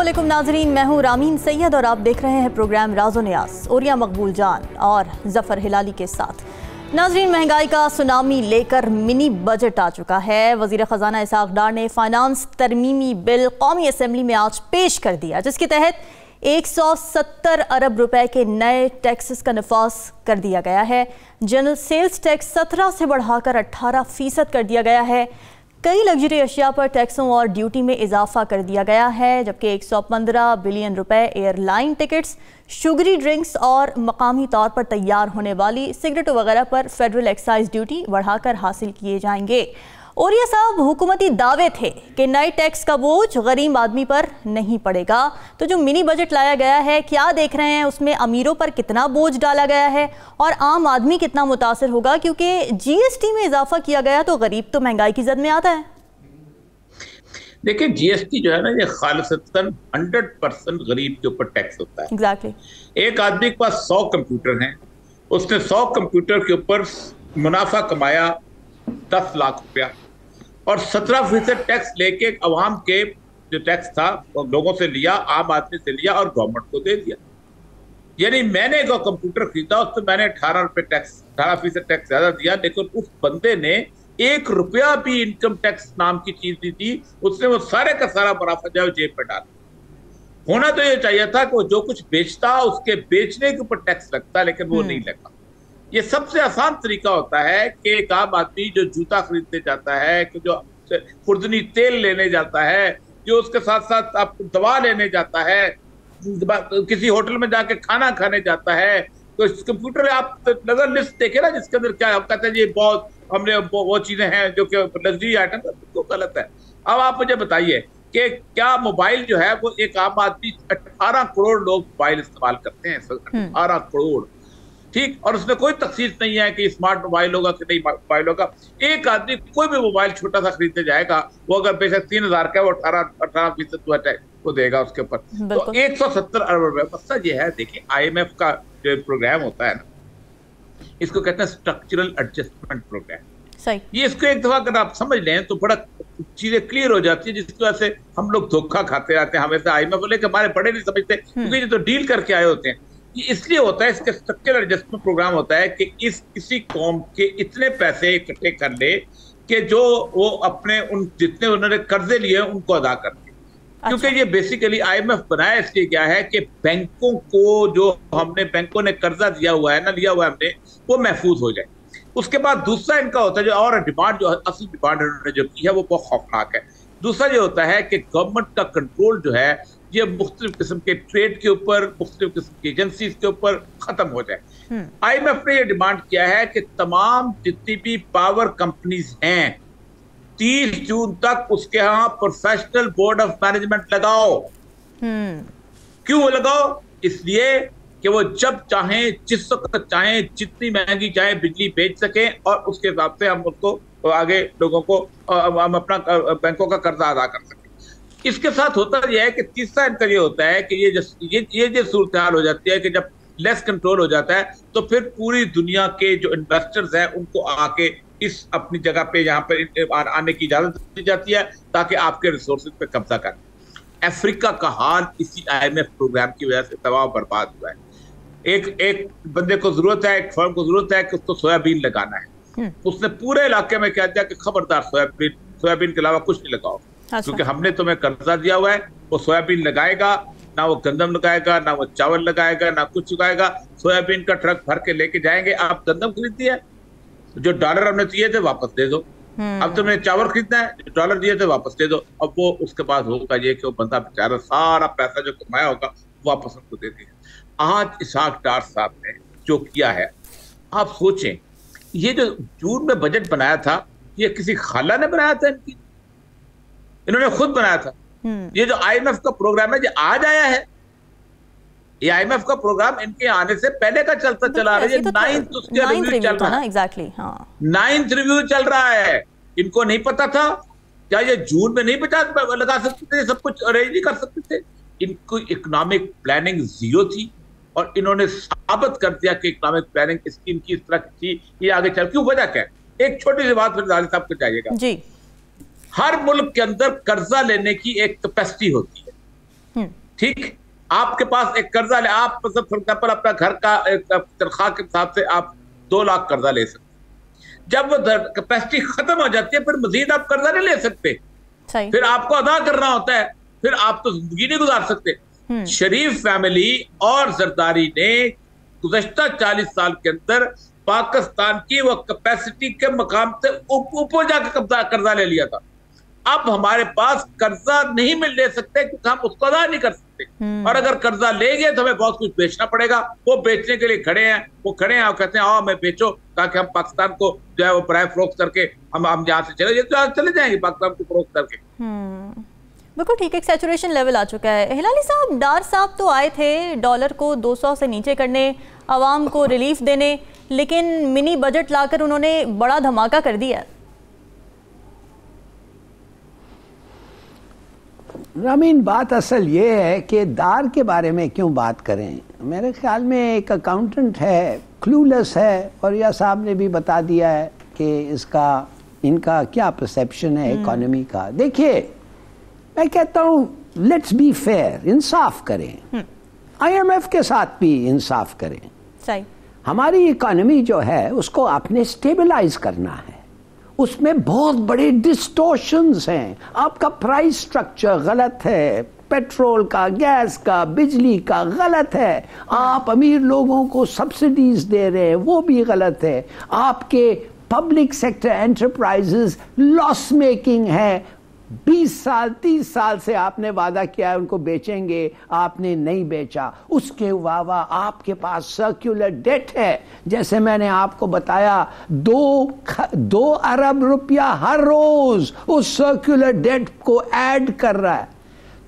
अस्सलामुअलैकुम नाजरीन, मैं हूँ रामीन सैयद और आप देख रहे हैं प्रोग्राम राज़ो नियाज़ ओरिया मकबूल जान और जफ़र हिलाली के साथ। नाजरीन, महंगाई का सुनामी लेकर मिनी बजट आ चुका है। वज़ीर ख़जाना इसहाक़ डार ने फाइनेंस तरमीमी बिल कौमी असम्बली में आज पेश कर दिया, जिसके तहत 170 अरब रुपए के नए टैक्सेस का नफाज कर दिया गया है। जनरल सेल्स टैक्स 17 से बढ़ाकर 18% कर दिया गया है। कई लग्जरी अशिया पर टैक्सों और ड्यूटी में इजाफा कर दिया गया है, जबकि 115 बिलियन रुपए एयरलाइन टिकट्स, शुगरी ड्रिंक्स और मकामी तौर पर तैयार होने वाली सिगरेटों वगैरह पर फेडरल एक्साइज ड्यूटी बढ़ाकर हासिल किए जाएंगे। ओरिया साहब, हुकूमती दावे थे कि नए टैक्स का बोझ गरीब आदमी पर नहीं पड़ेगा, तो जो मिनी बजट लाया गया है, क्या देख रहे हैं उसमें अमीरों पर कितना बोझ डाला गया है और आम आदमी कितना मुतासर होगा? क्योंकि जीएसटी में इजाफा किया गया तो गरीब तो महंगाई की जद में आता है। देखिए, जीएसटी जो है ना, ये खालिसतन 100% गरीब के ऊपर टैक्स होता है। एग्जैक्टली। एक आदमी के पास 100 कंप्यूटर हैं, उसने 100 कंप्यूटर के ऊपर मुनाफा कमाया 10 लाख रुपया और 17% टैक्स लेके अवाम के जो टैक्स था वो लोगों से लिया, आम आदमी से लिया और गवर्नमेंट को दे दिया। यानी मैंने जो कंप्यूटर खरीदा उस पर मैंने 18% टैक्स ज्यादा दिया, लेकिन उस बंदे ने 1 रुपया भी इनकम टैक्स नाम की चीज दी थी, उसने वो सारे का सारा मुनाफा जो जेब में डाला। होना तो ये चाहिए था कि वो जो कुछ बेचता उसके बेचने के ऊपर टैक्स लगता, लेकिन वो नहीं लगा। ये सबसे आसान तरीका होता है कि एक आम आदमी जो जूता खरीदने जाता है, कि जो खुर्दनी तेल लेने जाता है, जो उसके साथ साथ आप दवा लेने जाता है, किसी होटल में जाके खाना खाने जाता है, तो इस कंप्यूटर में आप नजर लिस्ट देखे ना, जिसके अंदर क्या हम कहते हैं ये बहुत हमने वो चीजें हैं जो कि लग्जरी आइटम है, तो गलत है। अब आप मुझे बताइए कि क्या मोबाइल जो है वो एक आम आदमी 18 करोड़ लोग मोबाइल इस्तेमाल करते हैं, 18 करोड़, ठीक, और उसमें कोई तखसीस नहीं है कि स्मार्ट मोबाइल होगा कि नहीं मोबाइल होगा। एक आदमी कोई भी मोबाइल छोटा सा खरीदने जाएगा, वो अगर बेशक 3000 का, वो 18% वो देगा उसके ऊपर, तो 170 अरब रुपए। मसला ये है, देखिए IMF का जो प्रोग्राम होता है ना, इसको कहते हैं स्ट्रक्चरल एडजस्टमेंट प्रोग्राम। सही, ये इसको एक दफा अगर आप समझ लें तो बड़ा चीजें क्लियर हो जाती है, जिसकी वजह से हम लोग धोखा खाते रहते हैं हमेशा। IMF बोले कि हमारे बड़े नहीं समझते, क्योंकि ये तो डील करके आए होते हैं। ये इसलिए होता है, इसके स्ट्रक्चरल एडजस्टमेंट प्रोग्राम होता है कि किसी कौम के इतने पैसे इकट्ठे कर ले कि जो वो अपने उन जितने उन्होंने कर्जे लिए उनको अदा कर दे। क्योंकि ये बेसिकली IMF बनाया इसलिए क्या है कि बैंकों को जो हमने बैंकों ने कर्जा दिया हुआ है ना, लिया हुआ है हमने, वो महफूज हो जाए। उसके बाद दूसरा इनका होता है जो और डिमांड, जो असली डिमांड उन्होंने जो की है वो बहुत खौफनाक है। दूसरा ये होता है कि गवर्नमेंट का कंट्रोल जो है ये मुख्तलिफ किस्म के ट्रेड के ऊपर, मुख्तलिफ किस्म की एजेंसीज के ऊपर खत्म हो जाए। IMF ने ये डिमांड किया है कि तमाम जितनी भी पावर कंपनीज हैं 30 जून तक उसके यहाँ प्रोफेशनल बोर्ड ऑफ मैनेजमेंट लगाओ। क्यों लगाओ? इसलिए कि वो जब चाहें, जिस वक्त चाहें, जितनी महंगी चाहे बिजली बेच सकें और उसके हिसाब से हम उसको आगे लोगों को हम अपना बैंकों का कर्जा अदा कर सकें। इसके साथ होता यह है कि तीसरा इनका ये होता है कि ये जो सूरत हाल हो जाती है कि जब लेस कंट्रोल हो जाता है तो फिर पूरी दुनिया के जो इन्वेस्टर्स हैं उनको आके इस अपनी जगह पे यहाँ पर आने की इजाजत दी जाती है ताकि आपके रिसोर्सेज पे कब्जा करें। अफ्रीका का हाल इसी IMF प्रोग्राम की वजह से तबाह बर्बाद हुआ है। एक बंदे को जरूरत है, एक फर्म को जरूरत है कि उसको सोयाबीन लगाना है, उसने पूरे इलाके में कह दिया कि खबरदार सोयाबीन के अलावा कुछ नहीं लगाओ, क्योंकि हमने तुम्हें कर्जा दिया हुआ है। वो सोयाबीन लगाएगा ना, वो गंदम लगाएगा ना, वो चावल लगाएगा ना, कुछ लगाएगा। सोयाबीन का ट्रक भर के लेके जाएंगे। आप गंदम खरीदती है, जो डॉलर हमने दिए थे वापस दे दो। अब तुमने चावल खरीदना है, जो डॉलर दिए थे वापस दे दो। अब वो उसके बाद होगा ये कि वो बंदा बेचारा सारा पैसा जो कमाया होगा वापस उनको दे देगा। आज इसहाक डार साहब ने जो किया है, आप सोचें, ये जो जून में बजट बनाया था ये किसी खाला ने बनाया था, इन्होंने खुद बनाया था। ये जो IMF का प्रोग्राम है ये आज आया है, ये IMF का प्रोग्राम इनके आने से पहले का चलता चला रहा है। 9th उसके रिव्यू चल रहा है। एग्जैक्टली, हाँ, 9th रिव्यू चल रहा है। इनको नहीं पता था क्या ये जून में नहीं लगा सकते थे, सब कुछ अरेंज नहीं कर सकते थे? इनको इकोनॉमिक प्लानिंग जीरो थी और इन्होंने साबित कर दिया कि इकोनॉमिक प्लानिंग स्कीम की इस तरह की थी। ये आगे चल क्यों, वजह क्या है? एक छोटी सी बात फिर दादी साहब को चाहिएगा जी। हर मुल्क के अंदर कर्जा लेने की एक कैपेसिटी होती है। ठीक, आपके पास एक कर्जा ले, आप मतलब फॉर एग्जाम्पल अपना घर का तनख्वाह के हिसाब से आप 2 लाख कर्जा ले सकते, जब वो कैपेसिटी खत्म हो जाती है फिर मजीद आप कर्जा नहीं ले सकते, फिर आपको अदा करना होता है, फिर आप तो जिंदगी नहीं गुजार सकते। शरीफ फैमिली और जरदारी ने गुज़श्ता 40 साल के अंदर पाकिस्तान की वो कैपेसिटी के मकाम से ऊपर जाकर कर्जा ले लिया था। अब हमारे पास कर्जा नहीं ले सकते क्योंकि हम उसको अदा नहीं कर सकते, और अगर कर्जा लेंगे तो हमें बहुत कुछ बेचना पड़ेगा। वो बेचने के लिए खड़े हैं, वो खड़े हैं और कहते हैं आओ हमें बेचो, ताकि हम पाकिस्तान को जो है वो पराए फरोख्त करके हम यहाँ से चले जाएंगे पाकिस्तान को फरोख्त करके। बिल्कुल ठीक, एक सैचुरेशन लेवल आ चुका है। हिलाली साहब, डार साहब तो आए थे डॉलर को 200 से नीचे करने, आवाम को रिलीफ देने, लेकिन मिनी बजट लाकर उन्होंने बड़ा धमाका कर दिया। रामीन, बात असल ये है कि दार के बारे में क्यों बात करें। मेरे ख्याल में एक अकाउंटेंट है, क्लूलेस है, और यह साहब ने भी बता दिया है कि इनका क्या परसेप्शन है इकोनॉमी का। देखिए, मैं कहता हूँ लेट्स बी फेयर, इंसाफ करें, IMF के साथ भी इंसाफ करें। सही, हमारी इकोनॉमी जो है उसको आपने स्टेबलाइज करना है, उसमें बहुत बड़े डिस्टॉर्शंस हैं। आपका प्राइस स्ट्रक्चर गलत है, पेट्रोल का, गैस का, बिजली का गलत है। आप अमीर लोगों को सब्सिडीज दे रहे हैं, वो भी गलत है। आपके public sector enterprises loss making है। 20 साल 30 साल से आपने वादा किया है उनको बेचेंगे, आपने नहीं बेचा। उसके अलावा आपके पास सर्कुलर डेट है, जैसे मैंने आपको बताया 2 अरब रुपया हर रोज उस सर्कुलर डेट को ऐड कर रहा है।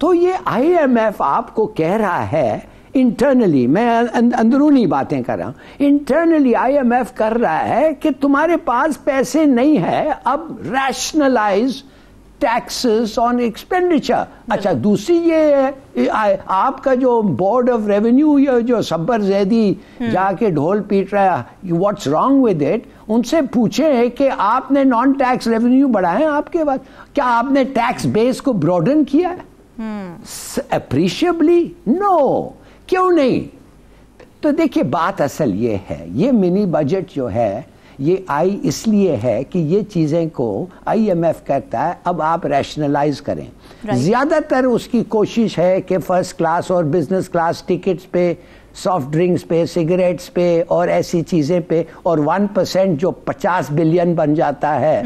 तो ये IMF आपको कह रहा है इंटरनली, मैं अंदरूनी बातें कर रहा हूं, इंटरनली IMF कर रहा है कि तुम्हारे पास पैसे नहीं है, अब रैशनलाइज टैक्सेस ऑन एक्सपेंडिचर। अच्छा, दूसरी ये आपका जो बोर्ड ऑफ रेवेन्यू, ये जो सब्बर जैदी जाके ढोल पीट रहा है, व्हाट्स रॉन्ग विद इट, उनसे पूछे कि आपने नॉन टैक्स रेवेन्यू बढ़ाए आपके बाद, क्या आपने टैक्स बेस को ब्रॉडन किया अप्रिशिएबली? नो, क्यों नहीं? तो देखिए, बात असल ये है, ये मिनी बजट जो है ये आई इसलिए है कि ये चीज़ें को IMF कहता है अब आप रैशनलाइज करें। ज़्यादातर उसकी कोशिश है कि फर्स्ट क्लास और बिजनेस क्लास टिकट्स पे, सॉफ्ट ड्रिंक्स पे, सिगरेट्स पे और ऐसी चीज़ें पे, और 1% जो 50 बिलियन बन जाता है,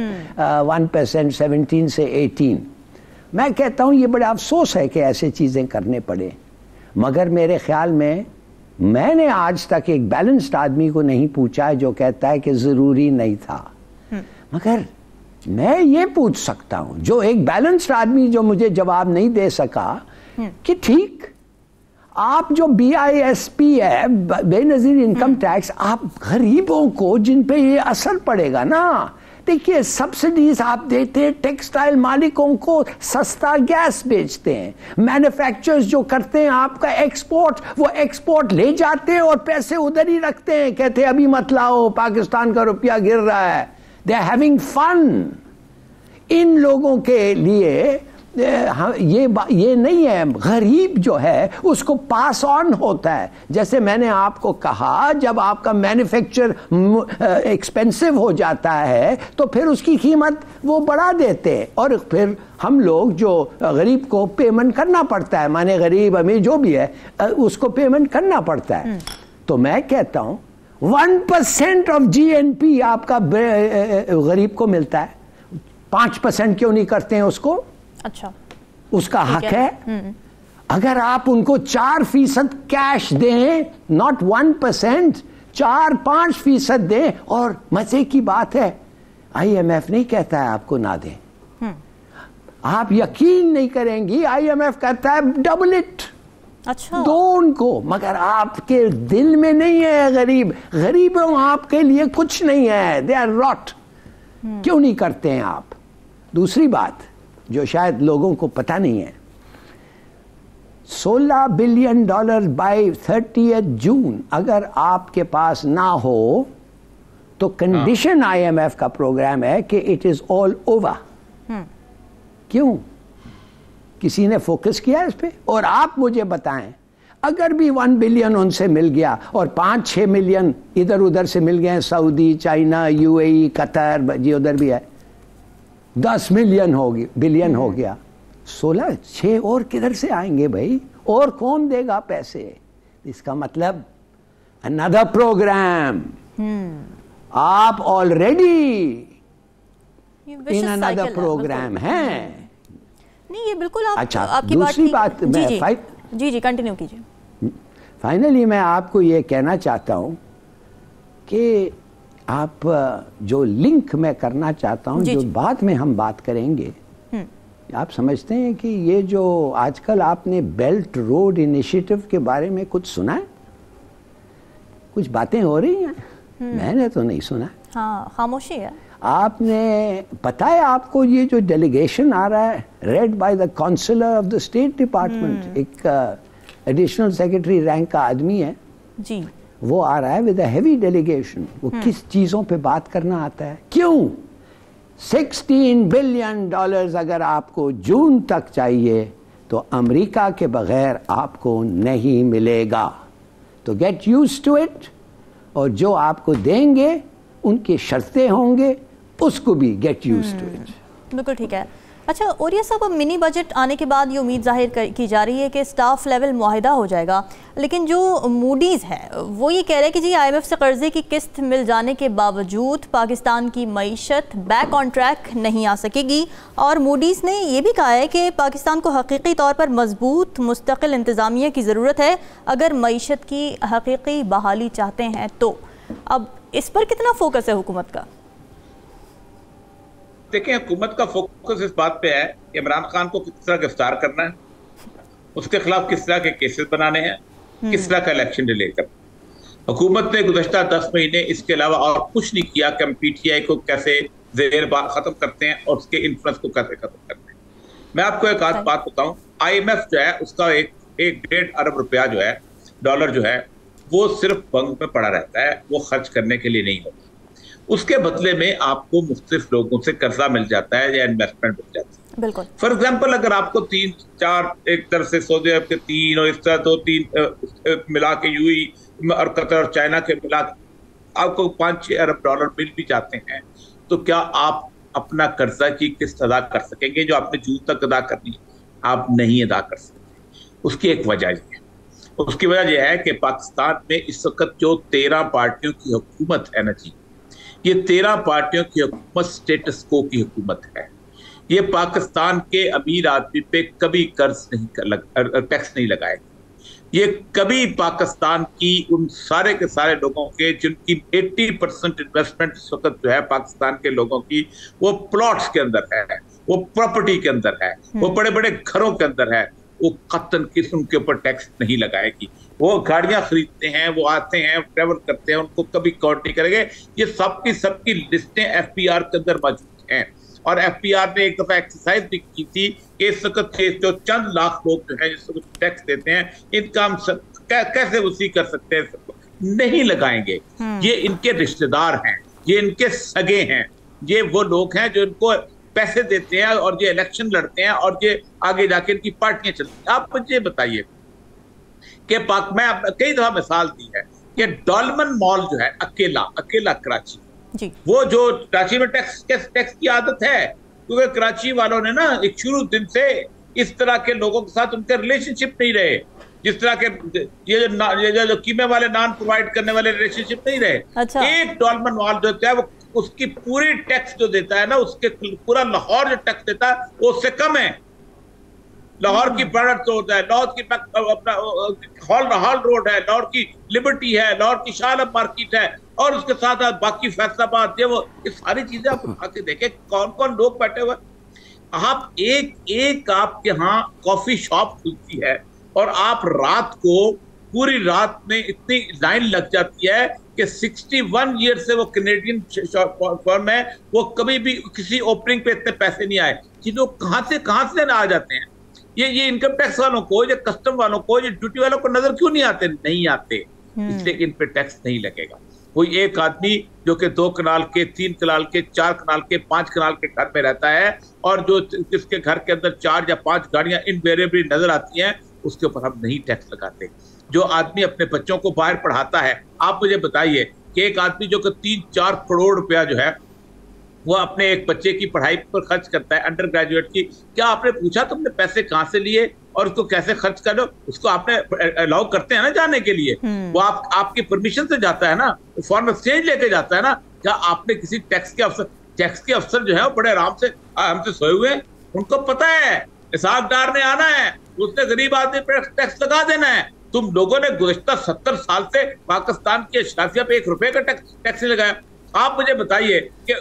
1% 17 से 18। मैं कहता हूँ ये बड़ा अफसोस है कि ऐसे चीज़ें करने पड़े, मगर मेरे ख्याल में मैंने आज तक एक बैलेंस्ड आदमी को नहीं पूछा है जो कहता है कि जरूरी नहीं था। मगर मैं ये पूछ सकता हूं, जो एक बैलेंस्ड आदमी जो मुझे जवाब नहीं दे सका, कि ठीक, आप जो BISP है, बेनजीर इनकम टैक्स, आप गरीबों को जिन पे ये असर पड़ेगा ना, देखिए सब्सिडीज आप देते हैं, टेक्सटाइल मालिकों को सस्ता गैस बेचते हैं, मैन्युफैक्चरर्स जो करते हैं आपका एक्सपोर्ट, वो एक्सपोर्ट ले जाते हैं और पैसे उधर ही रखते हैं, कहते हैं अभी मत लाओ, पाकिस्तान का रुपया गिर रहा है। They are having fun. इन लोगों के लिए ये नहीं है, गरीब जो है उसको पास ऑन होता है। जैसे मैंने आपको कहा, जब आपका मैन्युफैक्चर एक्सपेंसिव हो जाता है तो फिर उसकी कीमत वो बढ़ा देते हैं, और फिर हम लोग जो गरीब को पेमेंट करना पड़ता है, माने गरीब अमीर जो भी है उसको पेमेंट करना पड़ता है। तो मैं कहता हूं 1% ऑफ GNP आपका गरीब को मिलता है, 5% क्यों नहीं करते हैं उसको? अच्छा, उसका हक है। अगर आप उनको 4% कैश दें, नॉट 1%, 4-5% दें, और मजे की बात है IMF नहीं कहता है आपको ना दें। आप यकीन नहीं करेंगी, IMF कहता है डबल इट। अच्छा, दो उनको, मगर आपके दिल में नहीं है गरीबों आपके लिए कुछ नहीं है, दे आर रॉट। क्यों नहीं करते हैं आप? दूसरी बात जो शायद लोगों को पता नहीं है, $16 बिलियन बाय 30 जून अगर आपके पास ना हो तो कंडीशन IMF का प्रोग्राम है कि इट इज ऑल ओवर। क्यों? किसी ने फोकस किया इस पे? और आप मुझे बताएं, अगर भी 1 बिलियन उनसे मिल गया और 5-6 मिलियन इधर उधर से मिल गए, सऊदी, चाइना, यूएई, कतर, जी उधर भी है, 10 बिलियन हो गया, 6 और किधर से आएंगे भाई? और कौन देगा पैसे? इसका मतलब अनदर प्रोग्राम, आप ऑलरेडी इन अनदर प्रोग्राम है। नहीं, ये बिल्कुल आप, अच्छा, आपकी दूसरी बात जी कंटिन्यू कीजिए। फाइनली मैं आपको ये कहना चाहता हूं कि आप जो लिंक मैं करना चाहता हूं, जो बाद में हम बात करेंगे, आप समझते हैं कि ये जो आजकल आपने बेल्ट रोड इनिशिएटिव के बारे में कुछ सुना है? कुछ बातें हो रही हैं, मैंने तो नहीं सुना। हाँ, खामोशी है। आपने पता है आपको ये जो डेलीगेशन आ रहा है, led by the counsellor of the state department, एक एडिशनल सेक्रेटरी रैंक का आदमी है जी, वो आ रहा है विद अ हेवी डेलीगेशन। वो किस चीजों पे बात करना आता है? क्यों 16 बिलियन डॉलर्स अगर आपको जून तक चाहिए तो अमेरिका के बगैर आपको नहीं मिलेगा, तो गेट यूज्ड टू इट। और जो आपको देंगे उनकी शर्तें होंगे, उसको भी गेट यूज्ड टू इट। बिल्कुल ठीक है। अच्छा ओरिया साहब, अब मिनी बजट आने के बाद ये उम्मीद जाहिर की जा रही है कि स्टाफ लेवल मुआहिदा हो जाएगा, लेकिन जो मूडीज़ है वो ये कह रहे हैं कि जी IMF से कर्जे की किस्त मिल जाने के बावजूद पाकिस्तान की मईशत बैक ऑन ट्रैक नहीं आ सकेगी। और मूडीज़ ने यह भी कहा है कि पाकिस्तान को हकीकी तौर पर मजबूत मुस्तकिल इंतज़ामिया की ज़रूरत है अगर मईशत की हकीकी बहाली चाहते हैं तो। अब इस पर कितना फोकस है हुकूमत का? देखिए, हुकूमत का फोकस इस बात पे है कि इमरान खान को किस तरह गिरफ्तार करना है, उसके खिलाफ किस तरह के केसेस बनाने हैं, किस तरह का इलेक्शन डिले करना। हुकूमत ने गुज़श्ता 10 महीने इसके अलावा और कुछ नहीं किया कि हम PTI को कैसे ज़ेर बात खत्म करते हैं और उसके इन्फ्लुएंस को कैसे खत्म करते हैं। मैं आपको एक आध बात बताऊं, IMF जो है उसका एक 1.5 अरब रुपया जो है, डॉलर जो है, वो सिर्फ बैंक में पड़ा रहता है, वो खर्च करने के लिए नहीं होता। उसके बदले में आपको मुख्तलिफ लोगों से कर्जा मिल जाता है या इन्वेस्टमेंट मिल जाती है। बिल्कुल। फॉर एग्जाम्पल, अगर आपको 3-4 एक तरफ से सऊदी अरब के 3 और इस तरह 2-3 मिला के UAE और कतर और चाइना के मिला आपको 5-6 अरब डॉलर मिल भी जाते हैं, तो क्या आप अपना कर्जा की किस्त अदा कर सकेंगे जो आपने जून तक अदा करनी है? आप नहीं अदा कर सकते। उसकी एक वजह यह है, उसकी वजह यह है कि पाकिस्तान में इस वक्त जो 13 पार्टियों की हुकूमत है ना जी, ये 13 पार्टियों की हुकूमत स्टेटस को की हुकूमत है। ये पाकिस्तान के अमीर आदमी पे कभी टैक्स नहीं लगाएगी। ये कभी पाकिस्तान की उन सारे के सारे लोगों के जिनकी 80% इन्वेस्टमेंट इस वक्त जो है पाकिस्तान के लोगों की, वो प्लॉट्स के अंदर है, वो प्रॉपर्टी के अंदर है, वो बड़े बड़े घरों के अंदर है, वो कतन किस्म के ऊपर टैक्स नहीं लगाएगी। वो गाड़ियां खरीदते हैं, वो आते हैं, ट्रेवल करते हैं, उनको कभी काउंट नहीं करेंगे। ये सबकी लिस्टें FPR के अंदर मौजूद हैं। और FPR ने एक दफा एक्सरसाइज भी की थी कि इस वक्त जो चंद लाख लोग जो है जिस वक्त टैक्स देते हैं, इनका हम कैसे वसूली कर सकते हैं? नहीं लगाएंगे। ये इनके रिश्तेदार हैं, ये इनके सगे हैं, ये वो लोग हैं जो इनको पैसे देते हैं और ये इलेक्शन लड़ते हैं और ये आगे जाके इनकी पार्टियां चलती हैं। आप मुझे बताइए कि मैं कई दफा मिसाल दी है कि डॉलमन मॉल जो है अकेला कराची जी, वो जो कराची में टैक्स की आदत है, क्योंकि कराची वालों ने ना एक शुरू दिन से इस तरह के लोगों के साथ उनके रिलेशनशिप नहीं रहे, जिस तरह के ये जो कीमे वाले नान प्रोवाइड करने वाले रिलेशनशिप नहीं रहे। अच्छा। एक डॉलमन मॉल जो है वो उसकी पूरी टैक्स जो देता है ना, उसके पूरा लाहौर जो टैक्स देता है वो उससे कम है। लाहौर की प्रोडक्ट तो होता है, लाहौर की अपना हॉल रोड है, लाहौर की लिबर्टी है, लाहौर की शाह मार्केट है, और उसके साथ बाकी फैसलाबाद ये वो ये सारी चीजें आप उठा के देखें कौन कौन लोग बैठे हुए। आप एक आपके यहाँ कॉफी शॉप खुलती है और आप रात को पूरी रात में इतनी लाइन लग जाती है कि 61 ईयर से वो कैनेडियन फर्म है, वो कभी भी किसी ओपनिंग पे इतने पैसे नहीं आए। ये लोग कहाँ से आ जाते हैं? ये इनकम टैक्स वालों को, ये कस्टम वालों को, ये ड्यूटी वालों को नजर क्यों नहीं आते? नहीं आते, इसलिए इन पे टैक्स नहीं लगेगा। कोई एक आदमी जो कि 2 कनाल के, 3 कनाल के, 4 कनाल के, 5 कनाल के घर में रहता है और जो जिसके घर के अंदर 4 या 5 गाड़ियां इनवेरिएबली नजर आती हैं, उसके ऊपर हम नहीं टैक्स लगाते। जो आदमी अपने बच्चों को बाहर पढ़ाता है, आप मुझे बताइए कि एक आदमी जो कि 3-4 करोड़ रुपया जो है वो अपने एक बच्चे की पढ़ाई पर खर्च करता है, अंडर ग्रेजुएट की, क्या आपने पूछा तुमने पैसे कहाँ से लिए और उसको कैसे खर्च करो? उसको आपने अलाउ करते हैं ना जाने के लिए, वो आपकी परमिशन से जाता है ना, फॉरेन एक्सचेंज लेके जाता है ना। क्या आपने किसी टैक्स के अफसर जो है वो बड़े आराम से हमसे सोए हुए हैं, उनको पता है इसहाक डार ने आना है, उसने गरीब आदमी पर टैक्स लगा देना है। तुम लोगों ने गुज़श्ता 70 साल से पाकिस्तान के अशराफिया पे 1 रुपए का टैक्स नहीं लगाया। आप मुझे बताइए कि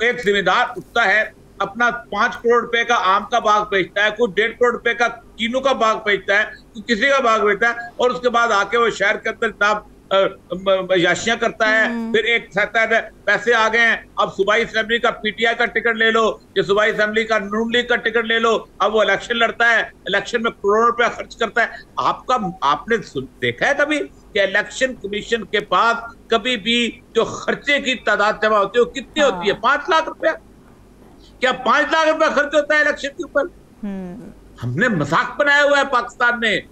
एक जिम्मेदार उठता है, अपना 5 करोड़ रुपए का आम का बाग बेचता है, कोई 1.5 करोड़ रुपए का कीनू का बाग बेचता है, कोई किसी का बाग बेचता है, और उसके बाद आके वो शहर के अंदर याशियां करता है। फिर एक कहता है पैसे आ गए हैं, अब सूबाई असेंबली का पीटीआई का टिकट ले लो, या सूबाई असेंबली का नून लीग का टिकट ले लो। अब वो इलेक्शन लड़ता है, इलेक्शन में करोड़ों रुपया खर्च करता है। आपने देखा है कभी कि इलेक्शन कमीशन के पास कभी भी जो खर्चे की तादाद जमा होती है वो कितनी होती है? 5 लाख रुपया। क्या 5 लाख रुपया खर्च होता है इलेक्शन के ऊपर? हमने मजाक बनाया हुआ है पाकिस्तान में।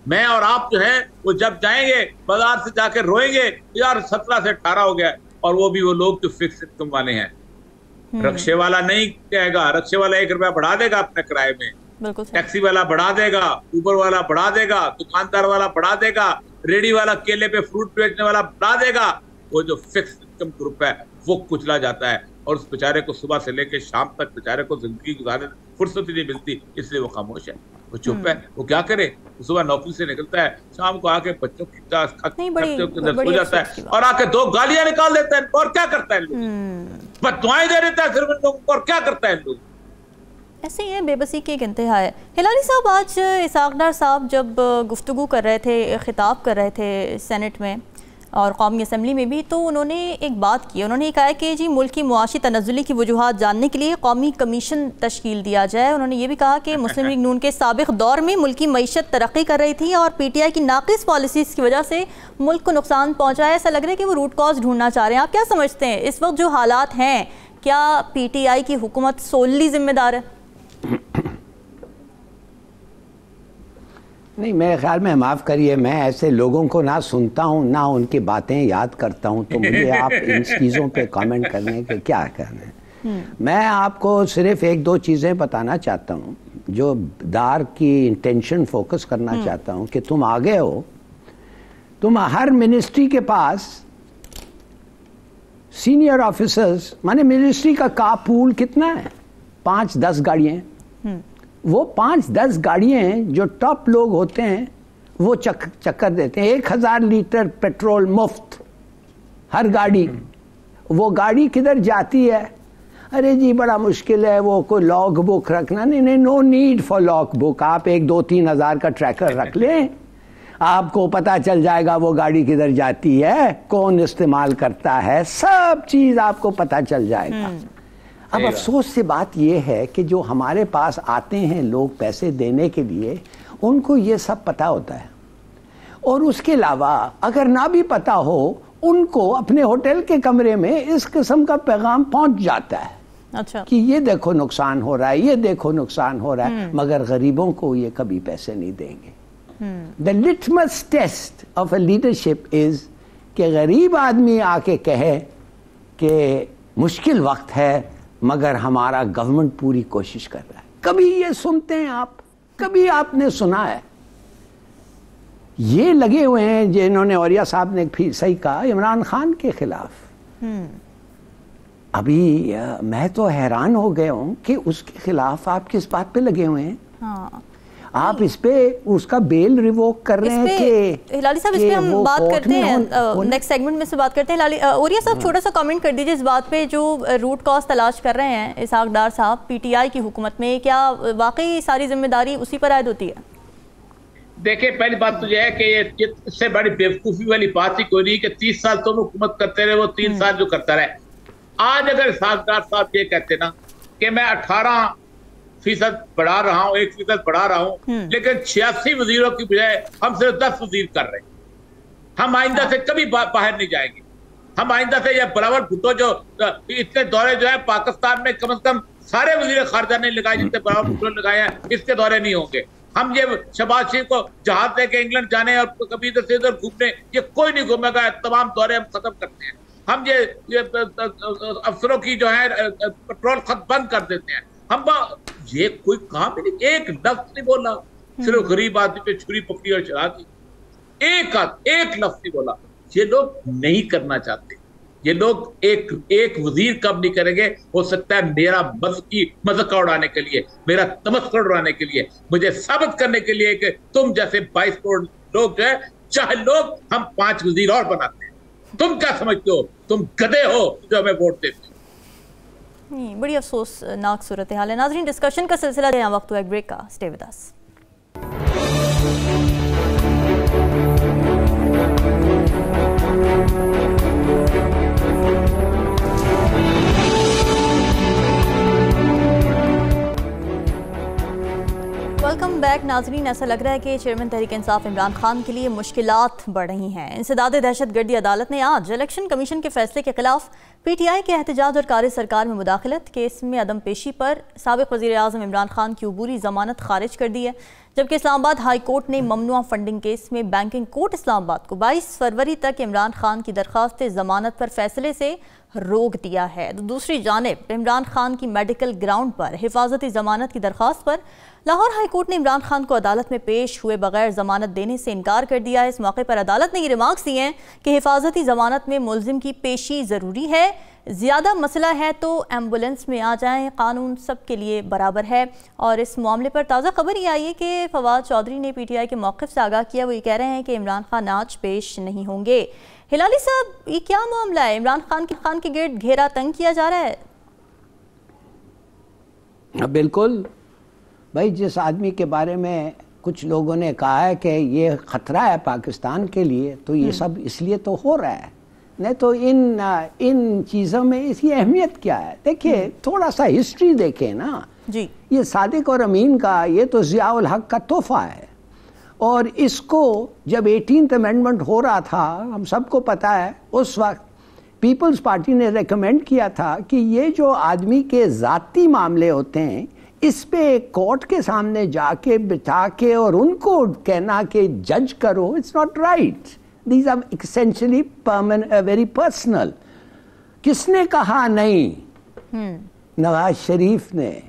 मैं और आप जो है वो जब जाएंगे बाजार से जाकर रोएंगे, यार 17 से 18 हो गया, और वो भी वो लोग जो फिक्स इनकम वाले हैं। रक्शे वाला नहीं कहेगा, रक्शे वाला 1 रुपया बढ़ा देगा अपने किराए में, टैक्सी वाला बढ़ा देगा, ऊबर वाला बढ़ा देगा, दुकानदार वाला बढ़ा देगा, रेडी वाला केले पे फ्रूट बेचने वाला बढ़ा देगा। वो जो फिक्स इनकम ग्रुप है वो कुचला जाता है, और उस बेचारे को सुबह से लेकर शाम तक बेचारे को जिंदगी गुजारने फुर्सत ही नहीं मिलती, इसलिए वो खामोश है, वो चुप है। वो क्या करे? सुबह नौकरी से निकलता है, शाम को आके बच्चों की सो जाता है और आके 2 गालियां निकाल देता है, और क्या करता है लोग? बददुआएं दे देता है सिर्फ इन लोगों को, और क्या करता है लोग? ऐसे ही है, बेबसी की एक इंतहा है। हिलाली साहब, आज इसहाक डार साहब जब गुफ्तगू कर रहे थे, खिताब कर रहे थे सेनेट में और कौमी असम्बली में भी, तो उन्होंने एक बात की। उन्होंने कहा कि जी मुल्क की मुआशी तनज़्ज़ुली की वजूहात जानने के लिए कौमी कमीशन तश्कील दिया जाए। उन्होंने ये भी कहा कि मुस्लिम लीग नून के साबिक़ दौर में मुल्क की मईशत तरक्की कर रही थी और पीटीआई की नाक़िस पॉलिसीज़ की वजह से मुल्क को नुकसान पहुँचा है। ऐसा लग रहा है कि वो रूट कॉज ढूंढना चाह रहे हैं। आप क्या समझते हैं इस वक्त जो हालात हैं, क्या पीटीआई की हुकूमत सोली जिम्मेदार है? नहीं, मेरे ख्याल में माफ़ करिए, मैं ऐसे लोगों को ना सुनता हूँ ना उनकी बातें याद करता हूँ, तो मुझे आप इन चीज़ों पे कमेंट करने के क्या करने। मैं आपको सिर्फ 1-2 चीज़ें बताना चाहता हूँ जो दार की इंटेंशन फोकस करना चाहता हूँ कि तुम आगे हो, तुम हर मिनिस्ट्री के पास सीनियर ऑफिसर्स, माने मिनिस्ट्री का पूल कितना है? 5-10 गाड़ियाँ। वो 5-10 गाड़ियाँ जो टॉप लोग होते हैं वो चक्कर देते हैं। 1000 लीटर पेट्रोल मुफ्त हर गाड़ी। वो गाड़ी किधर जाती है? अरे जी बड़ा मुश्किल है, वो कोई लॉग बुक रखना। नहीं, no need for log book. आप 1-2-3 हज़ार का ट्रैकर रख लें, आपको पता चल जाएगा वो गाड़ी किधर जाती है, कौन इस्तेमाल करता है, सब चीज़ आपको पता चल जाएगा। अब अफसोस से बात यह है कि जो हमारे पास आते हैं लोग पैसे देने के लिए, उनको ये सब पता होता है, और उसके अलावा अगर ना भी पता हो, उनको अपने होटल के कमरे में इस किस्म का पैगाम पहुंच जाता है। अच्छा। कि ये देखो नुकसान हो रहा है, ये देखो नुकसान हो रहा है, मगर गरीबों को ये कभी पैसे नहीं देंगे। The litmus test of a leadership is कि गरीब आदमी आके कहे कि मुश्किल वक्त है मगर हमारा गवर्नमेंट पूरी कोशिश कर रहा है। कभी ये सुनते हैं आप? कभी आपने सुना है? ये लगे हुए हैं जिन्होंने, औरिया साहब ने फिर सही कहा, इमरान खान के खिलाफ। अभी मैं तो हैरान हो गया हूं कि उसके खिलाफ आप किस बात पे लगे हुए हैं? हाँ। आप इस पे उसका बेल रिवोक कर रहे हैं कि हिलाली साहब, इस पे हम बात करते हैं, नेक्स्ट सेगमेंट में से बात करते हैं। हिलाली औरिया साहब, छोटा सा कमेंट कर दीजिए इस बात पे, जो रूट कॉज तलाश कर रहे हैं इसहाक डार साहब पीटीआई की हुकूमत में, क्या वाकई सारी जिम्मेदारी उसी पर आयद होती है? देखिए, पहली बात तो यह है कि इससे बड़ी बेवकूफ़ी वाली बात ही कोई नहीं कि 30 साल तुम हुकूमत करते रहे, वो 3 साल जो करता रहे। आज अगर इसहाक डार साहब ये कहते ना कि मैं 18% बढ़ा रहा हूँ, 1% बढ़ा रहा हूँ, लेकिन 86 वजीरों की बजाय हम सिर्फ 10 वजीर कर रहे हैं, हम आइंदा से कभी बाहर नहीं जाएंगे, हम आइंदा से, ये बिलावल भुट्टो जो इतने दौरे जो है पाकिस्तान में कम से कम सारे वजीर खारजा ने लगाए जितने बिलावल भुट्टो ने लगाए हैं, इसके दौरे नहीं होंगे। हम ये शहबाज शरीफ को जहाज लेके इंग्लैंड जाने और कभी इधर से इधर घूमने, ये कोई नहीं घूमेगा। तमाम दौरे हम खत्म करते हैं। हम ये अफसरों की जो है पेट्रोल खत बंद कर देते हैं। हम ये कोई काम ही नहीं, एक लफ्ज नहीं बोला, सिर्फ गरीब आदमी पे छुरी पकड़ी और चला दी, एक लफ्ज नहीं बोला। ये लोग नहीं करना चाहते। ये लोग एक वजीर कब नहीं करेंगे? हो सकता है मेरा मज़ाक उड़ाने के लिए, मेरा तमस्खुर उड़ाने के लिए, मुझे साबित करने के लिए कि तुम जैसे 22 करोड़ लोग जो है, चाहे लोग हम 5 वजीर और बनाते हैं। तुम क्या समझते हो? तुम गधे हो जो हमें वोट देते हो। बड़ी अफसोसनाक सूरत हाल है। नाज़रीन, डिस्कशन का सिलसिला यहाँ वक्त हुआ एक ब्रेक का। Stay with us. Welcome back नाजरीन। ऐसा लग रहा है कि चेयरमैन तहरीक इंसाफ इमरान खान के लिए मुश्किलात बढ़ रही हैं। इंसदाद दहशतगर्दी अदालत ने आज इलेक्शन कमीशन के फैसले के खिलाफ PTI के एहतजाज और कार्य सरकार में मुदाखलत केस में अदम पेशी पर साबिक वज़ीर आज़म इमरान खान की अबूरी ज़मानत खारिज कर दी है, जबकि इस्लामाबाद हाई कोर्ट ने ममनुआ फंडिंग केस में बैंकिंग कोर्ट इस्लामाबाद को 22 फरवरी तक इमरान खान की दरख्वास्त ज़मानत पर फैसले से रोक दिया है। तो दूसरी जानिब इमरान खान की मेडिकल ग्राउंड पर हिफाजती ज़मानत की दरख्वास्त पर लाहौर हाई कोर्ट ने इमरान खान को अदालत में पेश हुए बगैर ज़मानत देने से इनकार कर दिया है। इस मौके पर अदालत ने ये रिमार्क्स दिए हैं कि हिफाजती ज़मानत में मुल्जिम की पेशी ज़रूरी है, ज़्यादा मसला है तो एम्बुलेंस में आ जाएं, कानून सब के लिए बराबर है। और इस मामले पर ताज़ा खबर ये आई है कि फवाद चौधरी ने PTI के मौक़िफ़ से आगाह किया। वो ये कह रहे हैं कि इमरान खान आज पेश नहीं होंगे। हिलाली साहब, ये क्या मामला है? इमरान खान के गिर्द घेरा तंग किया जा रहा है? बिल्कुल भाई, जिस आदमी के बारे में कुछ लोगों ने कहा है कि ये ख़तरा है पाकिस्तान के लिए, तो ये सब इसलिए तो हो रहा है, नहीं तो इन चीज़ों में इसकी अहमियत क्या है? देखिए, थोड़ा सा हिस्ट्री देखें ना जी। ये सादिक और अमीन का, ये तो ज़ियाउल हक का तोहफा है। और इसको जब 18th अमेंडमेंट हो रहा था, हम सबको पता है, उस वक्त पीपल्स पार्टी ने रेकमेंड किया था कि ये जो आदमी के ज़ाती मामले होते हैं, इस पे कोर्ट के सामने जाके बिठा के और उनको कहना कि जज करो, it's not right. These are essentially very personal. किसने कहा नहीं? नवाज शरीफ ने।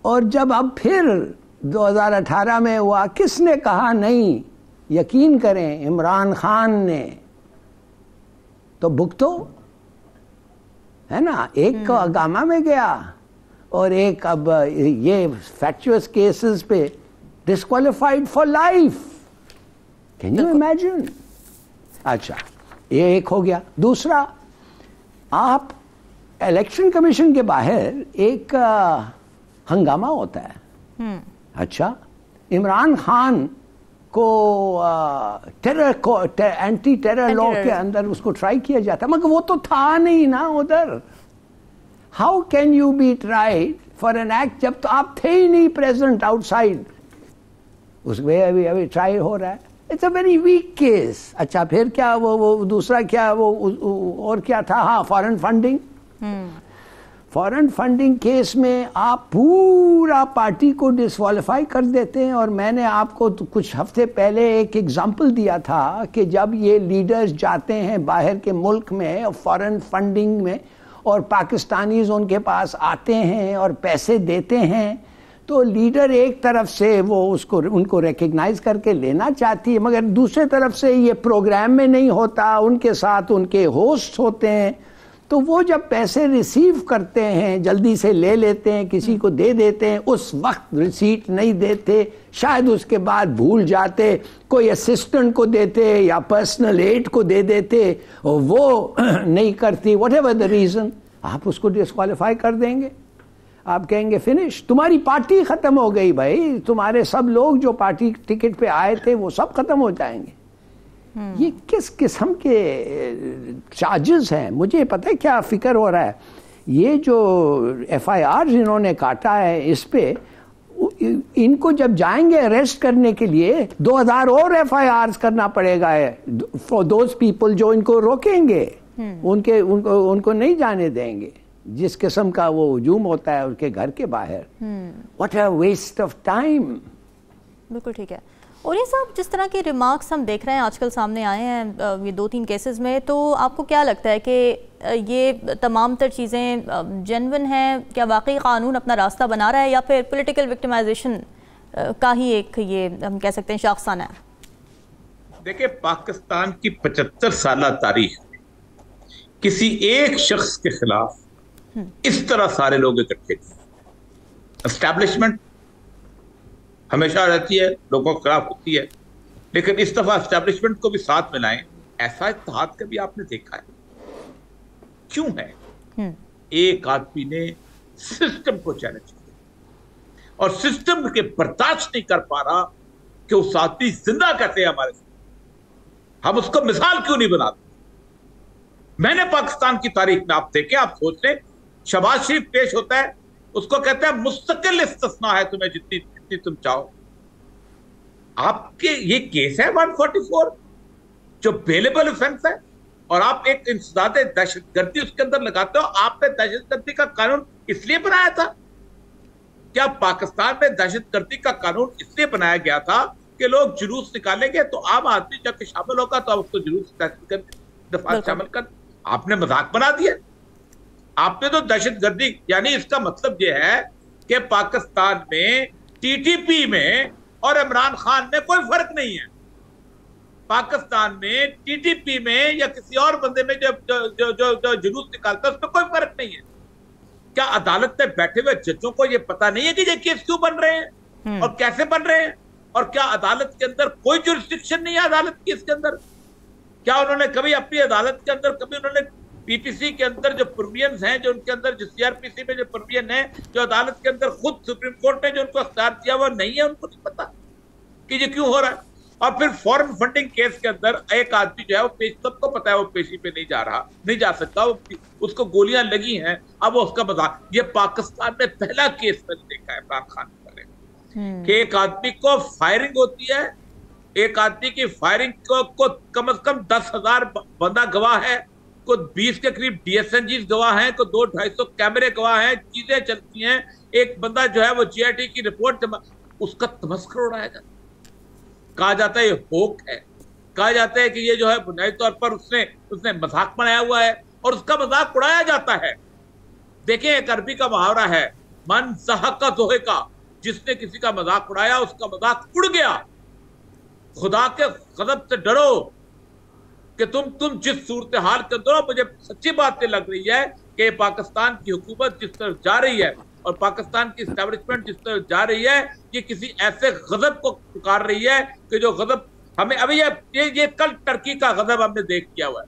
और जब अब फिर 2018 में हुआ, किसने कहा नहीं? यकीन करें, इमरान खान ने। तो भुगतो, है ना। एक को अगामा में गया और एक अब ये फैक्चुअस केसेस पे disqualified for life. Can you imagine? अच्छा, ये एक हो गया। दूसरा, आप इलेक्शन कमीशन के बाहर एक हंगामा होता है। अच्छा, इमरान खान को एंटी टेरर लॉ के अंदर उसको ट्राई किया जाता, मगर वो तो था नहीं ना उधर। How can you B tried for an act जब तो आप थे ही नहीं प्रेजेंट आउटसाइड? उसमें अभी ट्राई हो रहा है। It's a very weak case. अच्छा, फिर क्या वो दूसरा क्या वो और क्या था? हाँ, foreign funding. Foreign funding case में आप पूरा पार्टी को डिस्क्वालीफाई कर देते हैं। और मैंने आपको कुछ हफ्ते पहले एक एग्जांपल दिया था कि जब ये लीडर्स जाते हैं बाहर के मुल्क में फॉरेन फंडिंग में और पाकिस्तानीज उनके पास आते हैं और पैसे देते हैं, तो लीडर एक तरफ से वो उनको रिकग्नाइज करके लेना चाहती है, मगर दूसरे तरफ से ये प्रोग्राम में नहीं होता, उनके साथ उनके होस्ट होते हैं। तो वो जब पैसे रिसीव करते हैं जल्दी से ले लेते हैं, किसी को दे देते हैं, उस वक्त रिसीट नहीं देते, शायद उसके बाद भूल जाते, कोई असिस्टेंट को देते या पर्सनल एड को दे देते और वो नहीं करती, व्हाटएवर द रीजन, आप उसको डिस्क्वालीफाई कर देंगे। आप कहेंगे फिनिश, तुम्हारी पार्टी खत्म हो गई भाई, तुम्हारे सब लोग जो पार्टी टिकट पे आए थे वो सब खत्म हो जाएंगे। ये किस किस्म के चार्जेस हैं? मुझे पता है क्या फिक्र हो रहा है। ये जो FIR जिन्होंने काटा है, इस पे इनको जब जाएंगे अरेस्ट करने के लिए 2000 और FIRs करना पड़ेगा फॉर दोज पीपल जो इनको रोकेंगे, उनको नहीं जाने देंगे। जिस किस्म का वो हुजूम होता है उनके घर के बाहर, what a waste of time. बिल्कुल ठीक है। और ये साहब, जिस तरह के रिमार्क्स हम देख रहे हैं आजकल सामने आए हैं ये 2-3 केसेस में, तो आपको क्या लगता है कि ये तमाम तर चीज़ें जेन्युइन हैं? क्या वाकई कानून अपना रास्ता बना रहा है, या फिर पॉलिटिकल विक्टिमाइजेशन का ही एक ये हम कह सकते हैं शाखसाना है? देखिए, पाकिस्तान की 75 साल तारीख में किसी एक शख्स के खिलाफ इस तरह सारे लोग इकट्ठे थे। एस्टैब्लिशमेंट हमेशा रहती है, लोगों के खिलाफ होती है, लेकिन इस दफा एस्टैब्लिशमेंट को भी साथ मिलाएं, ऐसा इत्तेहाद कभी आपने देखा है? क्यों है? एक आदमी ने सिस्टम को चैलेंज किया और सिस्टम के बर्दाश्त नहीं कर पा रहा कि उस आदमी जिंदा कहते हैं हमारे साथ, हम उसको मिसाल क्यों नहीं बनाते? मैंने पाकिस्तान की तारीख में, आप देखें, आप सोच लें, शहबाज शरीफ पेश होता है, उसको कहते हैं मुस्तकिल इस्तिस्ना है, तुम्हें जितनी तुम चाहो। आपके ये केस है 144 जो बेलेबल ऑफेंस है, और आप एक इंसदाद दहशतगर्दी उसके अंदर लगाते हो। आपने दहशतगर्दी का कानून इसलिए बनाया था? क्या पाकिस्तान में दहशतगर्दी का कानून इसलिए बनाया गया था कि लोग जुलूस निकालेंगे तो आम आदमी जब शामिल होगा तो आप उसको जुलूस दफा शामिल कर? आपने मजाक बना दिया। आपने तो दहशतगर्दी, यानी इसका मतलब यह है कि पाकिस्तान में TTP में और इमरान खान में कोई फर्क नहीं है। पाकिस्तान में TTP में या किसी और बंदे में जो जुलूस निकालता है उसमें कोई फर्क नहीं है। क्या अदालत में बैठे हुए जजों को यह पता नहीं है कि ये केस क्यों बन रहे हैं और कैसे बन रहे हैं? और क्या अदालत के अंदर कोई जुरिस्डिक्शन नहीं है अदालत की इसके अंदर? क्या उन्होंने कभी अपनी अदालत के अंदर कभी उन्होंने PPC के अंदर जो प्रोविजंस हैं, जो उनके अंदर जो CRPC में जो प्रोविजन है, जो अदालत के अंदर खुद सुप्रीम कोर्ट ने जो उनको अख्तियार दिया वो नहीं है, उनको नहीं पता कि ये क्यों हो रहा है। और फिर फॉरेन फंडिंग केस के अंदर एक आदमी जो है वो सबको पता है वो पेशी पे नहीं जा सकता, उसको गोलियां लगी हैं, अब वो उसका मजाक। ये पाकिस्तान में पहला केस मैंने देखा है इमरान खान के बारे में कि एक आदमी को फायरिंग होती है, एक आदमी की फायरिंग को कम से कम 10,000 बंदा गवाह है, को 20 के करीब DSNGs गवाह हैं, को 200-250 कैमरे गवाह हैं, चीजें चलती हैं। एक बंदा जो है वो GIT की रिपोर्ट, उसका तमस्कर उड़ाया जाता है, कहा जाता है ये होक है, कहा जाता है कि ये जो है बुनियादी तौर पर उसने मजाक बनाया हुआ है और उसका मजाक उड़ाया जाता है। देखें, एक अरबी का मुहावरा है, मन सहका जोहे का, जिसने किसी का मजाक उड़ाया उसका मजाक उड़ गया। खुदा के गजब से डरो कि तुम जिस सूरत हाल के अंदर हो, मुझे सच्ची बात ये लग रही है कि पाकिस्तान की हुकूमत जिस तरफ जा रही है और पाकिस्तान की एस्टैब्लिशमेंट जिस तरफ जा रही है, ये किसी ऐसे गजब को पुकार रही है कि जो गजब हमें अभी ये कल टर्की का गजब हमने देख किया हुआ है।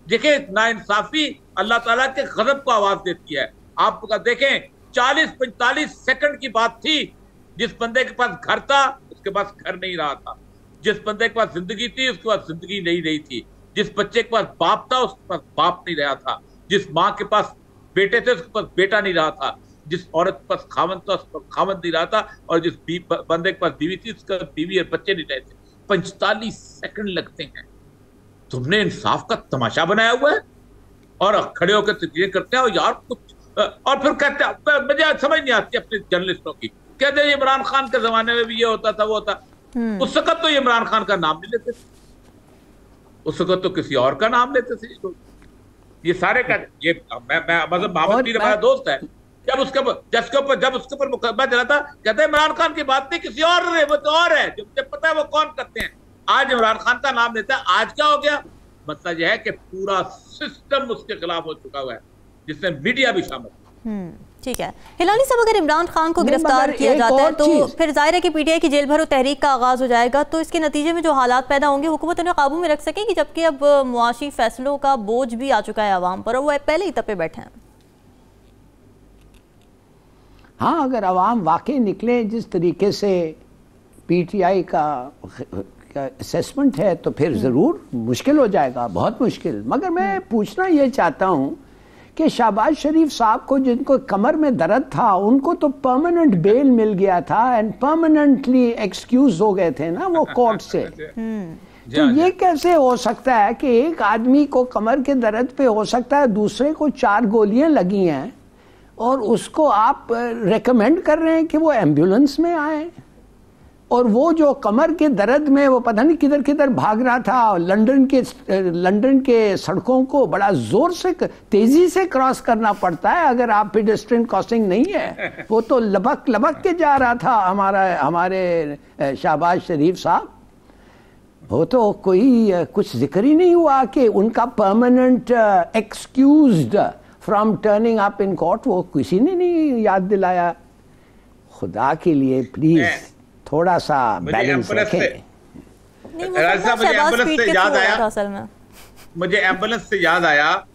देखिए, नाइंसाफी अल्लाह ताला के गजब को आवाज देती है। आप देखें, 40-45 सेकंड की बात थी, जिस बंदे के पास घर था उसके पास घर नहीं रहा था, जिस बंदे के पास जिंदगी थी उसके पास जिंदगी नहीं रही थी, जिस बच्चे के पास बाप था उसके पास बाप नहीं रहा था, जिस माँ के पास बेटे थे उसके पास बेटा नहीं रहा था, जिस औरत के पास खामन था उसके पास खामन नहीं रहा था, और जिस बंदे के पास बीवी थी उसके पास बीवी और बच्चे नहीं रहे थे। 45 सेकंड लगते हैं। तुमने इंसाफ का तमाशा बनाया हुआ है और खड़े होकर तकरीर करते हैं यार कुछ, और फिर कहते हैं, मुझे समझ नहीं आती अपने जर्नलिस्टों की, कहते हैं इमरान खान के जमाने में भी ये होता था वो होता। उस वक्त तो ये इमरान खान का नाम नहीं लेते थे, उस वक्त तो किसी और का नाम लेते थे ये सारे का। ये मतलब मोहम्मद पीर हमारा दोस्त है, जब उसके ऊपर मुकदमा चला था, कहते हैं इमरान खान की बात नहीं, किसी और ने, वो तो और है, जो मुझे पता है वो कौन करते हैं। आज इमरान खान का नाम लेता है। आज क्या हो गया? मतलब यह है कि पूरा सिस्टम उसके खिलाफ हो चुका हुआ है, जिसमें मीडिया भी शामिल। ठीक है हिलाली साहब, अगर इमरान खान को गिरफ्तार किया जाता है तो फिर जाहिर है कि PTI की जेल भरो तहरीक का आगाज हो जाएगा, तो इसके नतीजे में जो हालात पैदा होंगे हुकूमत उन्हें काबू में रख सकेगी, जबकि अब मुआशी फैसलों का बोझ भी आ चुका है आवाम पर और वो पहले ही तपे बैठे हैं। हाँ, अगर आवाम वाकई निकले जिस तरीके से PTI का असेसमेंट है तो फिर ज़रूर मुश्किल हो जाएगा, बहुत मुश्किल। मगर मैं पूछना ये चाहता हूँ कि शहबाज शरीफ साहब को, जिनको कमर में दर्द था, उनको तो परमानेंट बेल मिल गया था एंड परमानेंटली एक्सक्यूज हो गए थे ना वो कोर्ट से। तो ये कैसे हो सकता है कि एक आदमी को कमर के दर्द पे हो सकता है दूसरे को 4 गोलियां लगी हैं और उसको आप रेकमेंड कर रहे हैं कि वो एम्बुलेंस में आए, और वो जो कमर के दर्द में वो पता नहीं किधर किधर भाग रहा था, लंदन के सड़कों को बड़ा जोर से तेजी से क्रॉस करना पड़ता है अगर आप पेडेस्ट्रियन क्रॉसिंग नहीं है, वो तो लबक लबक के जा रहा था हमारे शहबाज शरीफ साहब। वो तो कोई कुछ जिक्र ही नहीं हुआ कि उनका permanent excused from turning up in court, वो किसी ने नहीं याद दिलाया। खुदा के लिए प्लीज थोड़ा सा बैलेंस रखें। मुझे एम्बुलेंस से याद आया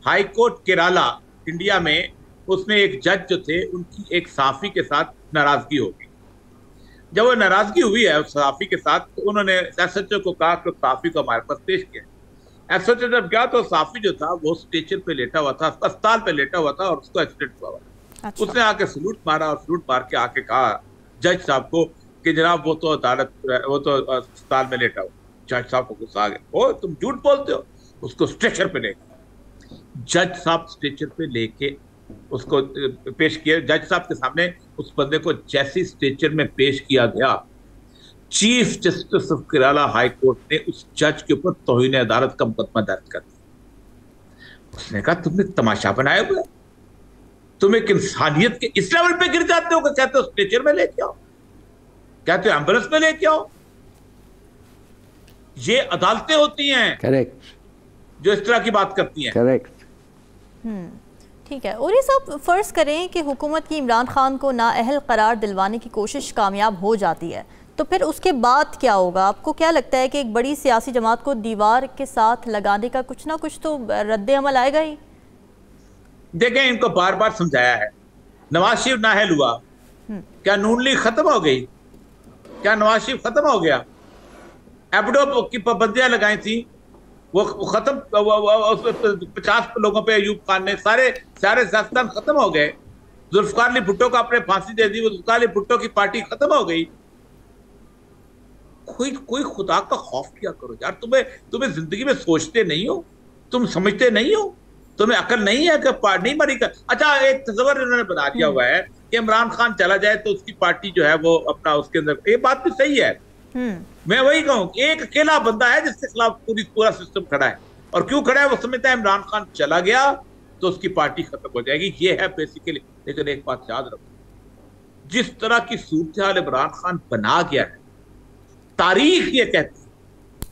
हाई कोर्ट केरला इंडिया में, उसमें एक जज जो थे उनकी एक सहाफी के साथ नाराजगी हो गई। जब वो नाराजगी हुई है उस सहाफी के साथ, तो उन्होंने एसएचओ को कहा कि सहाफी को हमारे पास पेश किया। एसएचओ जब गया तो सहाफी जो था वो स्टेशन पे लेटा हुआ था, अस्पताल पे लेटा हुआ था और उसको एक्सीडेंट हुआ हुआ। अच्छा। उसने आके सलूट मारा और सलूट मार के आके कहा जज साहब को कि जनाब वो तो अस्पताल में लेटा हुआ। जज साहब को गुस्सा आ गया, ओ तुम झूठ बोलते हो, उसको स्ट्रेचर पे ले गए। जज साहब स्ट्रेचर पे लेके उसको पेश किया। जज साहब के सामने उस बंदे को जैसी स्ट्रेचर में पेश किया गया, chief justice of Kerala high court ने उस जज के ऊपर तौहीन अदालत का मुकदमा दर्ज कर दिया। उसने कहा तुमने तमाशा बनाया हुआ है, तुम एक इंसानियत के इस लेवल पे गिर जाते हो कि कहते हो स्ट्रेचर में लेके आओ, कहते हो एम्बुलेंस में लेके आओ। ये अदालतें होती हैं करेक्ट जो इस तरह की बात करती हैं। करेक्ट। ठीक है। और ये सब फर्ज करें कि हुकूमत की इमरान खान को नाअहल करार दिलवाने की कोशिश कामयाब हो जाती है, तो फिर उसके बाद क्या होगा? आपको क्या लगता है कि एक बड़ी सियासी जमात को दीवार के साथ लगाने का कुछ ना कुछ तो रद्द अमल आएगा ही? देखें, इनको बार बार समझाया है। नवाज शरीफ नाअहल हुआ, क्या नून लीग खत्म हो गई? क्या नवाज शरीफ खत्म हो गया? एबडो की पाबंदियां लगाई थी, वो खत्म। 50 लोगों पे अयूब खान ने सारे सियासतदान खत्म हो गए। जुल्फकार अली भुट्टो को आपने फांसी दे दी, वो जुल्फकार अली भुट्टो की पार्टी खत्म हो गई। कोई खुदा का खौफ किया करो यार। तुम्हें जिंदगी में सोचते नहीं हो, तुम समझते नहीं हो, तुम्हें अकल नहीं है कि पार्टी मरी कर। अच्छा, एक तस्वर इन्होंने बना दिया हुआ है कि इमरान खान चला जाए तो उसकी पार्टी जो है वो अपना उसके अंदर, ये बात भी सही है। मैं वही कहूँ, एक अकेला बंदा है जिसके खिलाफ पूरा सिस्टम खड़ा है, और क्यों खड़ा है? वो समझता है इमरान खान चला गया तो उसकी पार्टी खत्म हो जाएगी। ये है बेसिकली। लेकिन एक बात याद रखो, जिस तरह की सूरत हाल इमरान खान बना गया है, तारीख ये कहती है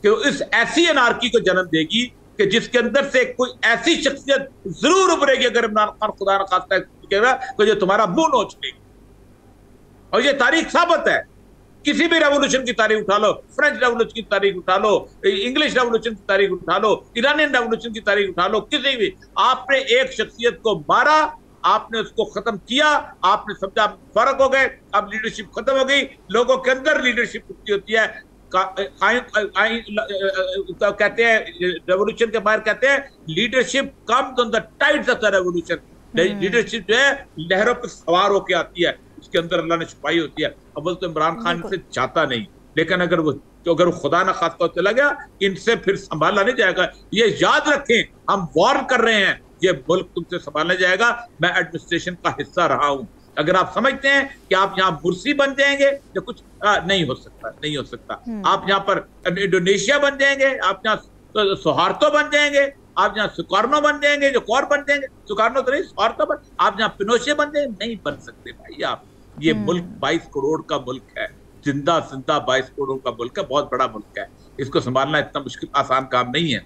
कि वो इस ऐसी अनार्की को जन्म देगी कि जिसके अंदर से कोई ऐसी शख्सियत जरूर उभरेगी अगर इमरान खान खुदा न खास्ता जो तुम्हारा मुंह नोच लेगी। और ये तारीख साबित है। किसी भी रेवोल्यूशन की तारीख उठा लो, फ्रेंच रेवोल्यूशन की तारीख उठा लो, इंग्लिश रेवोल्यूशन की तारीख उठा लो, ईरानियन रेवोल्यूशन की तारीख उठा लो, किसी भी, आपने एक शख्सियत को मारा, आपने उसको खत्म किया, आपने समझा फर्क हो गए, अब लीडरशिप खत्म हो गई। लोगों के अंदर लीडरशिप होती है। कहते हैं रेवोल्यूशन के बाहर कहते हैं leadership comes on the tides of the revolution. Leadership जो है लहरों पर सवार होकर आती है, उसके अंदर अल्लाह ने छुपाई होती है। अव्वल तो इमरान खान से चाहता नहीं, लेकिन अगर वो खुदा ना खास्ता चला गया, इनसे फिर संभाला नहीं जाएगा। ये याद रखें, हम वार्न कर रहे हैं, ये मुल्क तुमसे संभाला जाएगा। मैं एडमिनिस्ट्रेशन का हिस्सा रहा हूं। अगर आप समझते हैं कि आप यहाँ मुर्सी बन जाएंगे या कुछ नहीं हो सकता, नहीं हो सकता। आप यहाँ पर इंडोनेशिया बन जाएंगे, आप यहाँ सुहार्तो बन जाएंगे, आप यहाँ सुकार्नो बन जाएंगे, जो कौर बन जाएंगे, सुकार्नो तो नहीं, सुहार्तो बन, आप यहाँ पिनोशे बन जाएंगे, नहीं बन सकते भाई आप। ये मुल्क 22 करोड़ का मुल्क है, जिंदा 22 करोड़ का मुल्क है, बहुत बड़ा मुल्क है। इसको संभालना इतना मुश्किल आसान काम नहीं है।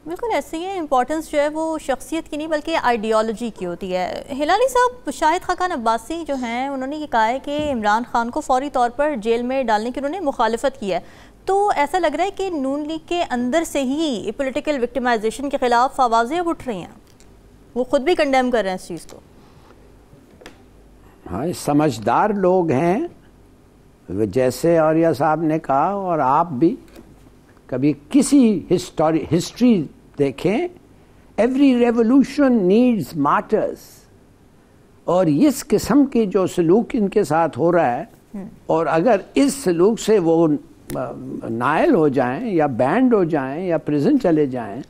बिल्कुल ऐसे ही है। इम्पोर्टेंस जो है वो शख्सियत की नहीं बल्कि आइडियोलॉजी की होती है। हिलाली साहब, शाहिद खाकान अब्बासी जो हैं उन्होंने ये कहा है कि इमरान खान को फौरी तौर पर जेल में डालने की उन्होंने मुखालफत की है। तो ऐसा लग रहा है कि नून लीग के अंदर से ही पॉलिटिकल विक्टिमाइजेशन के खिलाफ आवाज़ें अब उठ रही हैं, वो खुद भी कंडेम कर रहे हैं इस चीज़ को। हाँ, समझदार लोग हैं, जैसे औरिया साहब ने कहा, और आप भी कभी किसी हिस्ट्री देखें, एवरी रेवोल्यूशन नीड्स मार्टर्स। और इस किस्म के जो सलूक इनके साथ हो रहा है, और अगर इस सलूक से वो नायल हो जाएं या बैंड हो जाएं या प्रिजन चले जाएं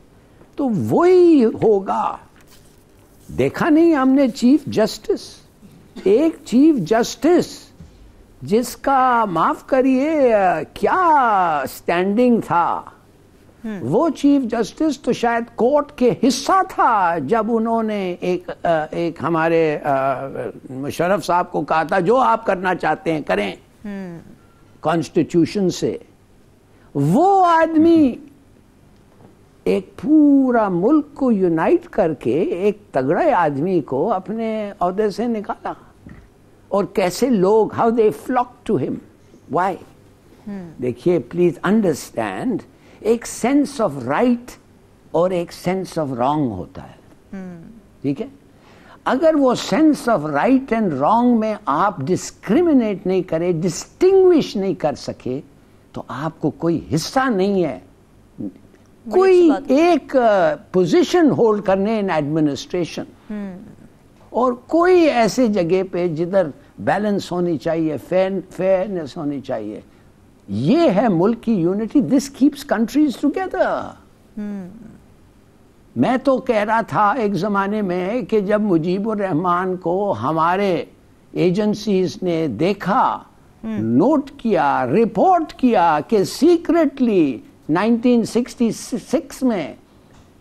तो वही होगा। देखा नहीं हमने चीफ जस्टिस, एक चीफ जस्टिस जिसका माफ करिए क्या स्टैंडिंग था, वो चीफ जस्टिस तो शायद कोर्ट के हिस्सा था जब उन्होंने एक हमारे मुशर्रफ साहब को कहा था जो आप करना चाहते हैं करें कॉन्स्टिट्यूशन से। वो आदमी एक पूरा मुल्क को यूनाइट करके एक तगड़े आदमी को अपने ओहदे से निकाला, और कैसे लोग how they flock to him, why. देखिए प्लीज अंडरस्टैंड, एक सेंस ऑफ राइट और एक सेंस ऑफ रॉन्ग होता है, ठीक है। अगर वो sense of right and wrong में आप डिस्क्रिमिनेट नहीं करे, डिस्टिंग्विश नहीं कर सके, तो आपको कोई हिस्सा नहीं है कोई एक पोजीशन होल्ड करने इन एडमिनिस्ट्रेशन, और कोई ऐसे जगह पे जिधर बैलेंस होनी चाहिए, फेयरनेस होनी चाहिए। ये है मुल्क की unity, this keeps countries together. मैं तो कह रहा था एक जमाने में कि जब मुजीबुर रहमान को हमारे एजेंसीज ने देखा, नोट किया, रिपोर्ट किया कि सीक्रेटली 1966 में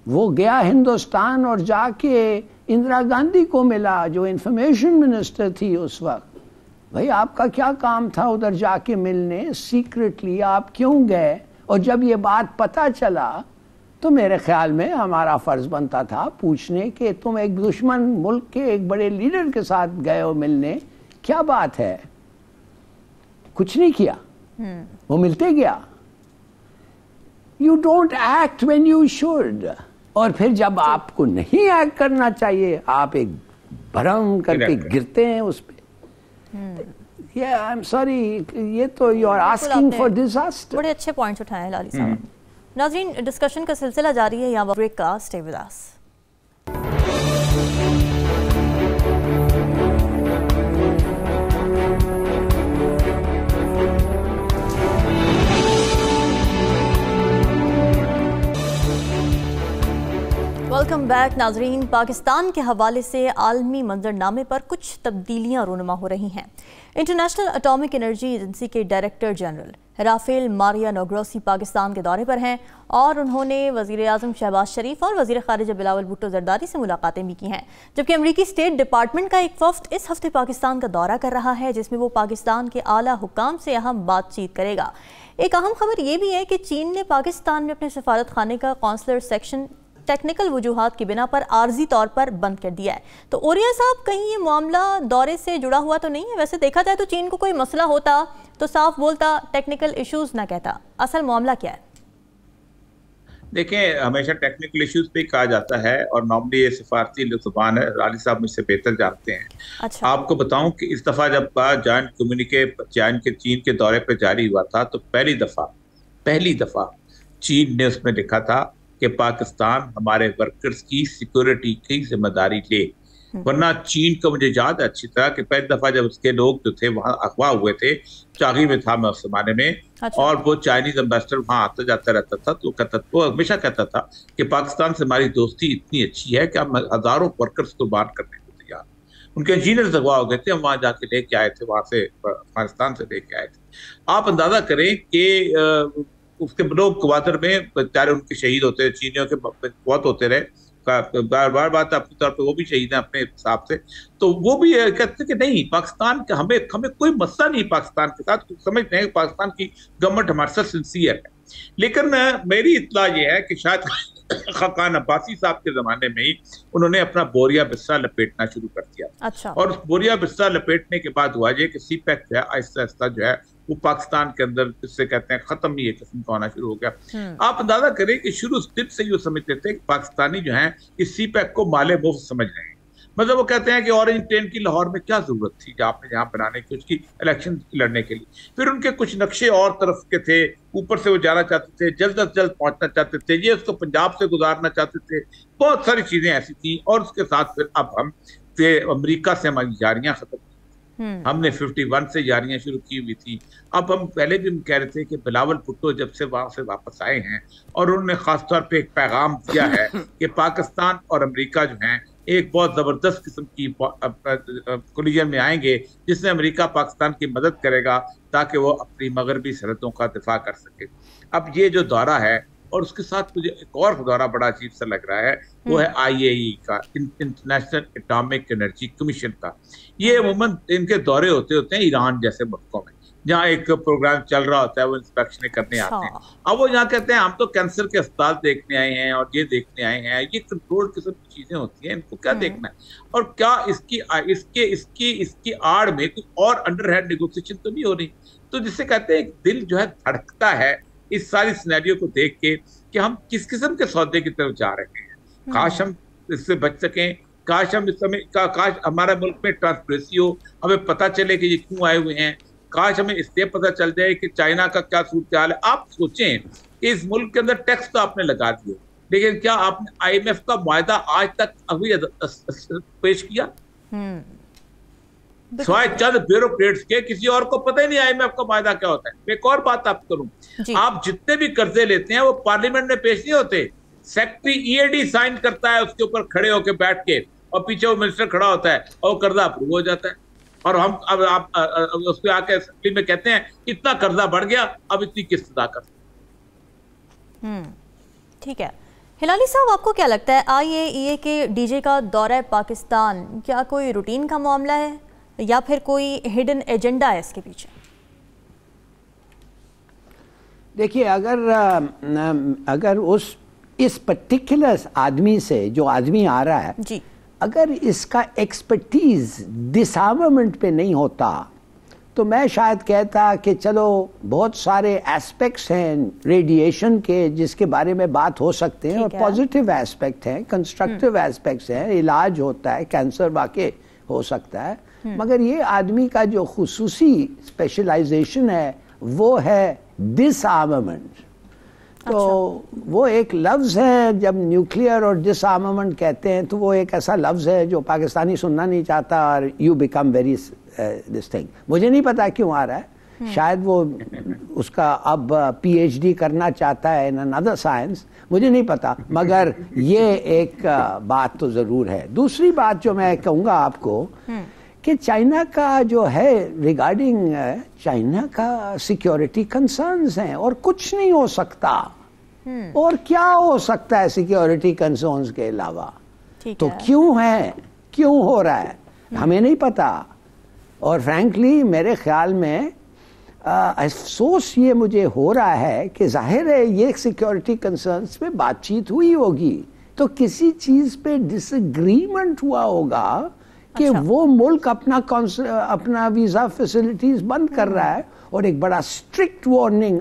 वो गया हिंदुस्तान और जाके इंदिरा गांधी को मिला जो इंफॉर्मेशन मिनिस्टर थी उस वक्त। भाई आपका क्या काम था उधर जाके मिलने, सीक्रेटली आप क्यों गए? और जब ये बात पता चला तो मेरे ख्याल में हमारा फर्ज बनता था पूछने कि तुम एक दुश्मन मुल्क के एक बड़े लीडर के साथ गए हो मिलने, क्या बात है? कुछ नहीं किया, वो मिलते गया। You don't act when you should, और फिर जब आपको नहीं एक्ट करना चाहिए आप एक भरम करके गिरते हैं उस पे। आई एम सॉरी, ये तो you are asking for disaster. बड़े अच्छे पॉइंट्स उठाए हैं लाली साहब। नाज़रीन, डिस्कशन का सिलसिला जारी है, यहाँ ब्रेक का, stay with us. Welcome back नाजरीन। पाकिस्तान के हवाले से आलमी मंजरनामे पर कुछ तब्दीलियां रूनुमा हो रही हैं। इंटरनेशनल एटॉमिक एनर्जी एजेंसी के director general Rafael Mariano Grossi Pakistan के दौरे पर हैं और उन्होंने वज़ीर आज़म शहबाज शरीफ और वज़ीर ख़ारिजा बिलावल भुट्टो ज़रदारी से मुलाकातें भी की हैं। जबकि अमरीकी स्टेट डिपार्टमेंट का एक वफ़द इस हफ्ते पाकिस्तान का दौरा कर रहा है, जिसमें वो पाकिस्तान के आला हुक्काम से अहम बातचीत करेगा। एक अहम खबर ये भी है कि चीन ने पाकिस्तान में अपने सफारत खाने का कौंसलर सेक्शन टेक्निकल वजूहात की बिना पर आर्जी तौर पर बंद कर दिया है। तो ओरिया साहब, कहीं ये मामला दौरे से जुड़ा हुआ तो नहीं है? वैसे देखा जाए तो चीन को कोई मसला होता तो साफ बोलता, टेक्निकल इश्यूज ना कहता। असल मामला क्या है? देखें, हमेशा टेक्निकल इश्यूज पे कहा जाता है और नॉर्मली ये सिफारती जुबान है। राली साहब मुझसे बेहतर जानते हैं। अच्छा। आपको बताऊं कि इस दफा जब जॉइंट कम्युनिके चीन के दौरे पर जारी हुआ था तो पहली दफा चीन ने उसमें लिखा था कि पाकिस्तान हमारे वर्कर्स की सिक्योरिटी की जिम्मेदारी ले। वरना चीन को मुझे याद है अच्छी तरह कि पहली दफा जब उसके लोग जो थे वहां अगवा हुए थे, चागी में था मैं उस जमाने में। अच्छा। और वो चाइनीज एम्बेसडर वहां आता जाता रहता था, तो वो हमेशा कहता था कि पाकिस्तान से हमारी दोस्ती इतनी अच्छी है कि हम हजारों वर्कर्स को बात करने को तैयार। उनके इंजीनियर्स अगवा हो गए थे, हम वहां जाके लेके आए थे, वहां से अफगानिस्तान से लेके आए थे। आप अंदाजा करें कि उसके लोग क्वार्टर में बेचारे उनके शहीद होते हैं, चीनियों के बहुत होते रहे, बार बात अपने तौर पे वो भी शहीद हैं अपने हिसाब से। तो वो भी कहते कि नहीं, पाकिस्तान का हमें कोई मसला नहीं पाकिस्तान के साथ, समझते हैं पाकिस्तान की गवर्नमेंट हमारे साथ सिंसियर है। लेकिन मेरी इत्तला ये है कि शायद खाकान अब्बासी साहब के जमाने में ही उन्होंने अपना बोरिया बिस्सा लपेटना शुरू कर दिया। अच्छा। और उस बोरिया बिस्सा लपेटने के बाद हुआ ये कि सीपैक जो है आहिस्ता आहिस्ता जो है वो पाकिस्तान के अंदर, जिससे कहते हैं खत्म ही एक किस्म का होना शुरू हो गया। आप अंदाजा करें कि शुरू दिन से ये समझते थे कि पाकिस्तानी जो है इस सीपैक को माले मुफ्त समझ रहे हैं। मतलब वो कहते हैं कि ऑरेंज ट्रेन की लाहौर में क्या जरूरत थी कि आपने यहाँ बनाने की, उसकी इलेक्शन लड़ने के लिए। फिर उनके कुछ नक्शे और तरफ के थे, ऊपर से वो जाना चाहते थे, जल्द अज जल्द पहुंचना चाहते थे, ये उसको पंजाब से गुजारना चाहते थे, बहुत सारी चीजें ऐसी थी। और उसके साथ फिर अब हम अमेरिका से हमारी यारियां खत्म, हमने 51 से यारियां शुरू की हुई थी। अब हम पहले भी कह रहे थे कि बिलावल भुट्टो जब से वहां से वापस आए हैं और उन्होंने खासतौर पे एक पैगाम दिया है कि पाकिस्तान और अमेरिका जो हैं एक बहुत जबरदस्त किस्म की कोलिजन में आएंगे, जिसमें अमेरिका पाकिस्तान की मदद करेगा ताकि वो अपनी मगरबी सरहदों का दिफा कर सके। अब ये जो दौरा है, और उसके साथ मुझे एक और दौरा बड़ा अजीब सा लग रहा है, वो है IAEA का, इंटरनेशनल एटॉमिक एनर्जी कमीशन का। ये अमूमन इनके दौरे होते हैं ईरान जैसे मुल्कों में, जहाँ एक प्रोग्राम चल रहा होता है, वो इंस्पेक्शन करने आते हैं। अब वो यहाँ कहते हैं हम तो कैंसर के अस्पताल देखने आए हैं और ये देखने आए हैं, ये कंट्रोल किस्म की चीजें होती हैं, इनको क्या देखना है? और क्या इसकी आड़ में कोई और अंडरहैंड नेगोशिएशन तो नहीं हो रही? तो जिससे कहते हैं दिल जो है धड़कता है इस सारी सिनेरियो को देख के कि हम किस किस्म के सौदे की तरफ जा रहे हैं। काश हम इससे बच सकें, काश हम इस समय काश हमारे मुल्क में ट्रांसपेरेंसी हो, हमें पता चले कि ये क्यों आए हुए हैं, काश हमें इसलिए पता चल जाए कि चाइना का क्या सूरत हाल है। आप सोचें कि इस मुल्क के अंदर टैक्स तो आपने लगा दिए, लेकिन क्या आपने IMF का मुआहदा आज तक अभी पेश किया? सिवाय चंद ब्यूरोक्रेट्स के किसी और को पता ही नहीं IMF का मुआहदा क्या होता है। एक और बात आप करूं, आप जितने भी कर्जे लेते हैं वो पार्लियामेंट में पेश नहीं होते, सेक्रेटरी EAD साइन करता है उसके ऊपर खड़े होकर बैठ के, और पीछे वो मिनिस्टर खड़ा होता है और कर्जा अप्रूव हो जाता है। और हम अब आप उस पर आके असेंबली में कहते हैं इतना कर्जा बढ़ गया, अब इतनी किस्त अदा कर। ठीक है हिलाली साहब, आपको क्या लगता है IAEA के DJ का दौरा पाकिस्तान क्या कोई रूटीन का मामला है या फिर कोई हिडन एजेंडा है इसके पीछे? देखिए, अगर इस पर्टिकुलर आदमी से जो आदमी आ रहा है जी, अगर इसका एक्सपर्टीज डिसआर्मामेंट पे नहीं होता तो मैं शायद कहता कि चलो बहुत सारे एस्पेक्ट्स हैं रेडिएशन के जिसके बारे में बात हो सकते हैं, और पॉजिटिव एस्पेक्ट हैं, कंस्ट्रक्टिव एस्पेक्ट्स हैं, इलाज होता है, कैंसर वाकई हो सकता है, मगर ये आदमी का जो खुसूसी स्पेशलाइजेशन है वो है डिसआर्मामेंट। तो वो एक लफ्ज़ है, जब न्यूक्लियर और डिसआर्मामेंट कहते हैं तो वो एक ऐसा लफ्ज़ है जो पाकिस्तानी सुनना नहीं चाहता, और you become very this thing. मुझे नहीं पता क्यों आ रहा है, शायद वो उसका अब PhD करना चाहता है इन अनदर साइंस, मुझे नहीं पता, मगर ये एक बात तो ज़रूर है। दूसरी बात जो मैं कहूँगा आपको कि चाइना का जो है रिगार्डिंग चाइना का सिक्योरिटी कंसर्न्स हैं, और कुछ नहीं हो सकता, और क्या हो सकता है सिक्योरिटी कंसर्न्स के अलावा? तो क्यों है, क्यों हो रहा है, हमें नहीं पता। और फ्रैंकली मेरे ख्याल में अफसोस ये मुझे हो रहा है कि जाहिर है ये सिक्योरिटी कंसर्न्स पे बातचीत हुई होगी, तो किसी चीज़ पे डिसएग्रीमेंट हुआ होगा कि वो मुल्क अपना वीज़ा फैसिलिटीज़ बंद कर रहा है, और एक बड़ा स्ट्रिक्ट वार्निंग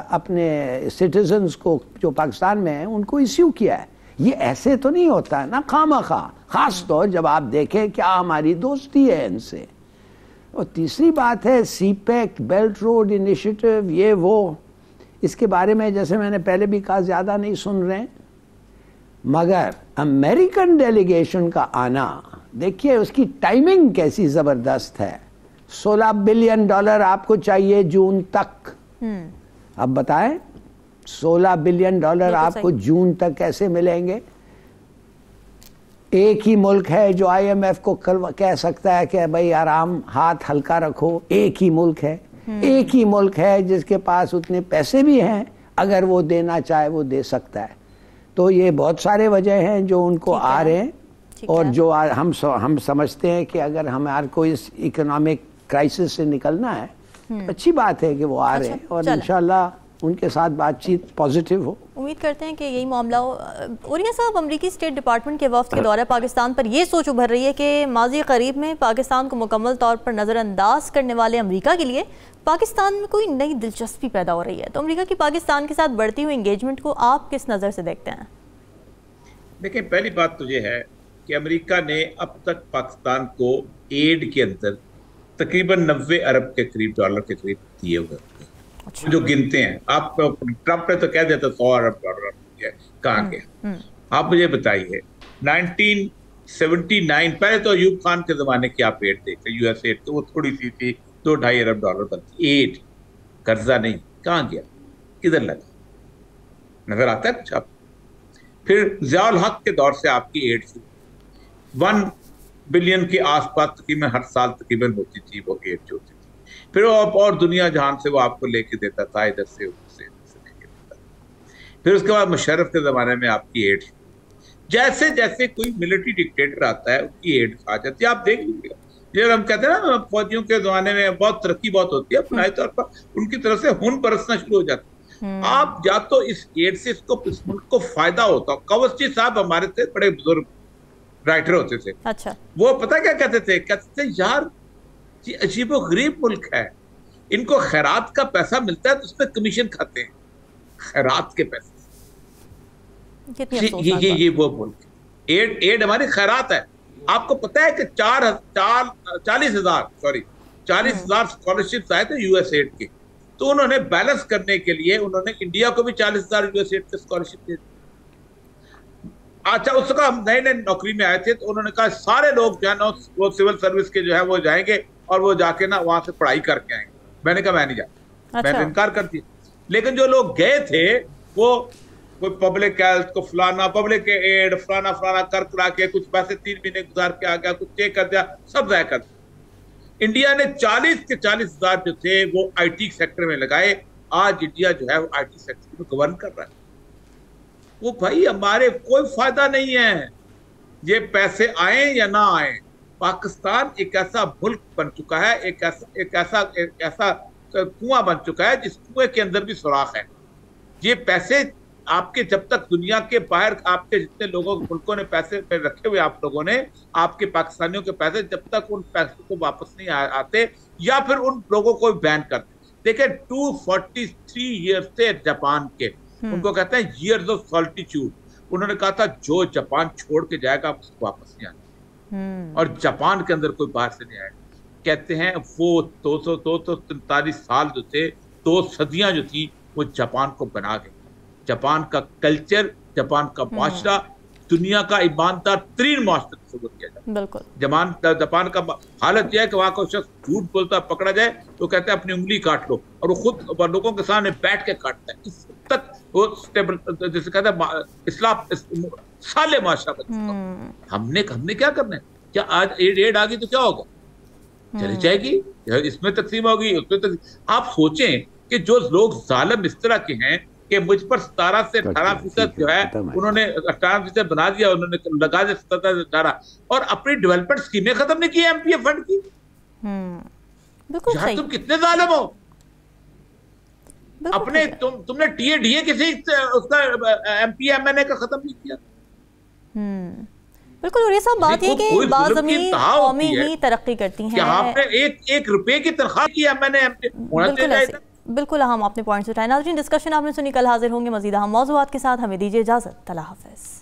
अपने सिटीजन्स को जो पाकिस्तान में हैं उनको इश्यू किया है। ये ऐसे तो नहीं होता ना, खामखा, खास तौर जब आप देखें क्या हमारी दोस्ती है इनसे। और तीसरी बात है CPEC, बेल्ट रोड इनिशिएटिव, ये वो, इसके बारे में जैसे मैंने पहले भी कहा ज़्यादा नहीं सुन रहे हैं, मगर अमेरिकन डेलीगेशन का आना, देखिए उसकी टाइमिंग कैसी ज़बरदस्त है। $16 बिलियन आपको चाहिए जून तक। अब बताएं $16 बिलियन आपको जून तक कैसे मिलेंगे? एक ही मुल्क है जो IMF को कह सकता है कि भाई आराम, हाथ हल्का रखो, एक ही मुल्क है, एक ही मुल्क है जिसके पास उतने पैसे भी हैं, अगर वो देना चाहे वो दे सकता है। तो ये बहुत सारे वजह हैं जो उनको आ रहे हैं, और जो हम समझते हैं कि अगर हमारे को इस इकोनॉमिक क्राइसिस से निकलना है, अच्छी बात है कि वो आ रहे हैं, और इंशाल्लाह उनके साथ बातचीत पॉजिटिव हो। उम्मीद करते हैं कि यही मामला हो। उरिया साहब, अमेरिकी स्टेट डिपार्टमेंट के वफ्द के दौरे पाकिस्तान पर यह सोच उभर रही है कि माजी करीब में पाकिस्तान को मुकम्मल तौर पर नज़रअंदाज करने वाले अमेरिका के लिए पाकिस्तान में कोई नई दिलचस्पी पैदा हो रही है। तो अमेरिका की पाकिस्तान के साथ बढ़ती हुई इंगेजमेंट को आप किस नज़र से देखते हैं? देखिए, पहली बात तो ये है कि अमेरिका ने अब तक पाकिस्तान को एड के अंदर तकरीबन 90 अरब के करीब डॉलर के करीब दिए हुए हैं। जो गिनते हैं आप, ट्रंप ने तो कह दिया था 100 अरब डॉलर कहाँ गया। आप मुझे बताइए 1979 पहले तो अयूब खान के जमाने की आप एड देखते, यूएस एड, तो वो थोड़ी सी थी, 2-2.5 अरब डॉलर बनती एड, कर्जा नहीं, कहाँ गया, किधर लगा, नजर आता है कुछ आप? फिर ज़ियाउल हक के दौर से आपकी एड थी 1 बिलियन के आसपास तकरीबन हर साल तकरीबन होती थी वो एड जो होती थी। फिर वो और दुनिया जहान से वो आपको लेके देता था, इधर से उधर से लेके देता था। फिर उसके बाद मुशर्रफ के जमाने में आपकी एड, जैसे जैसे कोई मिलिट्री डिक्टेटर आता है उसकी एड आ जाती है। आप देख लीजिएगा, जब हम कहते हैं ना फौजियों के जमाने में बहुत तरक्की बहुत होती है, अपने तौर पर उनकी तरफ से खून बरसना शुरू हो जाता है। आप या तो इस एड से इसको इस मुल्क को फायदा होता। कवस्ची साहब हमारे थे, बड़े बुजुर्ग राइटर होते थे। अच्छा, वो पता क्या कहते थे? कहते थे यार ये अजीबो गरीब मुल्क है, इनको खैरात का पैसा मिलता है तो उसमें कमीशन खाते हैं, खैरात के पैसे। ये वो मुल्क एड हमारी खैरात है। आपको पता है कि 40,000 स्कॉलरशिप आए थे यूएस एड के, तो उन्होंने बैलेंस करने के लिए उन्होंने इंडिया को भी 40,000 यूएस एड के स्कॉलरशिप दे दी। अच्छा, उसका हम नए नए नौकरी में आए थे तो उन्होंने कहा सारे लोग जो है ना वो सिविल सर्विस के जो है वो जाएंगे और वो जाके ना वहां से पढ़ाई करके आएंगे। मैंने कहा मैं नहीं जाता। अच्छा। मैंने इनकार कर दिया। लेकिन जो लोग गए थे वो कोई पब्लिक हेल्थ को फलाना, पब्लिक एड फलाना फलाना कर करा के कुछ पैसे 3 महीने गुजार के आ गया, कुछ चेक कर दिया, सब ज़ाया कर दिया। इंडिया ने 40 के 40,000 जो थे वो आईटी सेक्टर में लगाए। आज इंडिया जो है वो आईटी सेक्टर में गवर्न कर रहा है। वो भाई हमारे कोई फायदा नहीं है, ये पैसे आए या ना आए। पाकिस्तान एक ऐसा मुल्क बन चुका है, एक ऐसा कुआं बन चुका है जिस कुएं के अंदर भी सुराख है। ये पैसे आपके जब तक दुनिया के बाहर आपके जितने मुल्कों ने पैसे पे रखे हुए, आप लोगों ने आपके पाकिस्तानियों के पैसे, जब तक उन पैसों को वापस नहीं आते या फिर उन लोगों को बैन करते। देखिए 243 ईयर्स थे जापान के, उनको कहते हैं ईयर्स ऑफ सॉल्टिट्यूड। उन्होंने कहा था जो जापान छोड़ के जाएगा उसको वापस नहीं आना, और जापान के अंदर कोई बाहर से नहीं आएगा। कहते हैं वो 243 साल जो थे, 2 सदियां जो थी, वो जापान को बना गए। जापान का कल्चर, जापान का माशरा दुनिया का ईमानदार तरीन माशरा तस्वुर किया जाए। बिल्कुल। जापान का हालत यह है कि वहां को शख्स झूठ बोलता पकड़ा जाए तो कहते हैं अपनी उंगली काट लो, और वो खुद लोगों के सामने बैठ के काटता है। इस तक वो स्टेबल, जैसे कहते हैं इस्लाम साले माशरा बन चुका। हमने क्या करना है? क्या आज एड आ गई तो क्या होगा? चली जाएगी, इसमें तकसीम होगी, उसमें तकसीम। आप सोचें कि जो लोग जालिम इस तरह के हैं कि मुझ पर 17 से 18% जो है उन्होंने 18% बना दिया, उन्होंने लगा दिया 17 से 18, और अपनी डेवलपमेंट स्कीमें खत्म नहीं की एमपीएफ फंड की। बिल्कुल सही। तुम कितने जालिम हो? अपने तुमने टीए किसी उसका एमपीएमएनए का खत्म नहीं किया। बिल्कुल। और ये सब बात है कि बाज़मीन कौमें ही तरक्की करती हैं। आपने एक रुपए की तनख्वाह की मैंने होना चाहिए। बिल्कुल, हम अपने पॉइंट्स उठाए। नाज़रीन, डिस्कशन आपने सुनी, कल हाजिर होंगे मज़ीद अहम मौज़ूआत के साथ। हमें दीजिए इजाज़त। अल्लाह हाफ़िज़।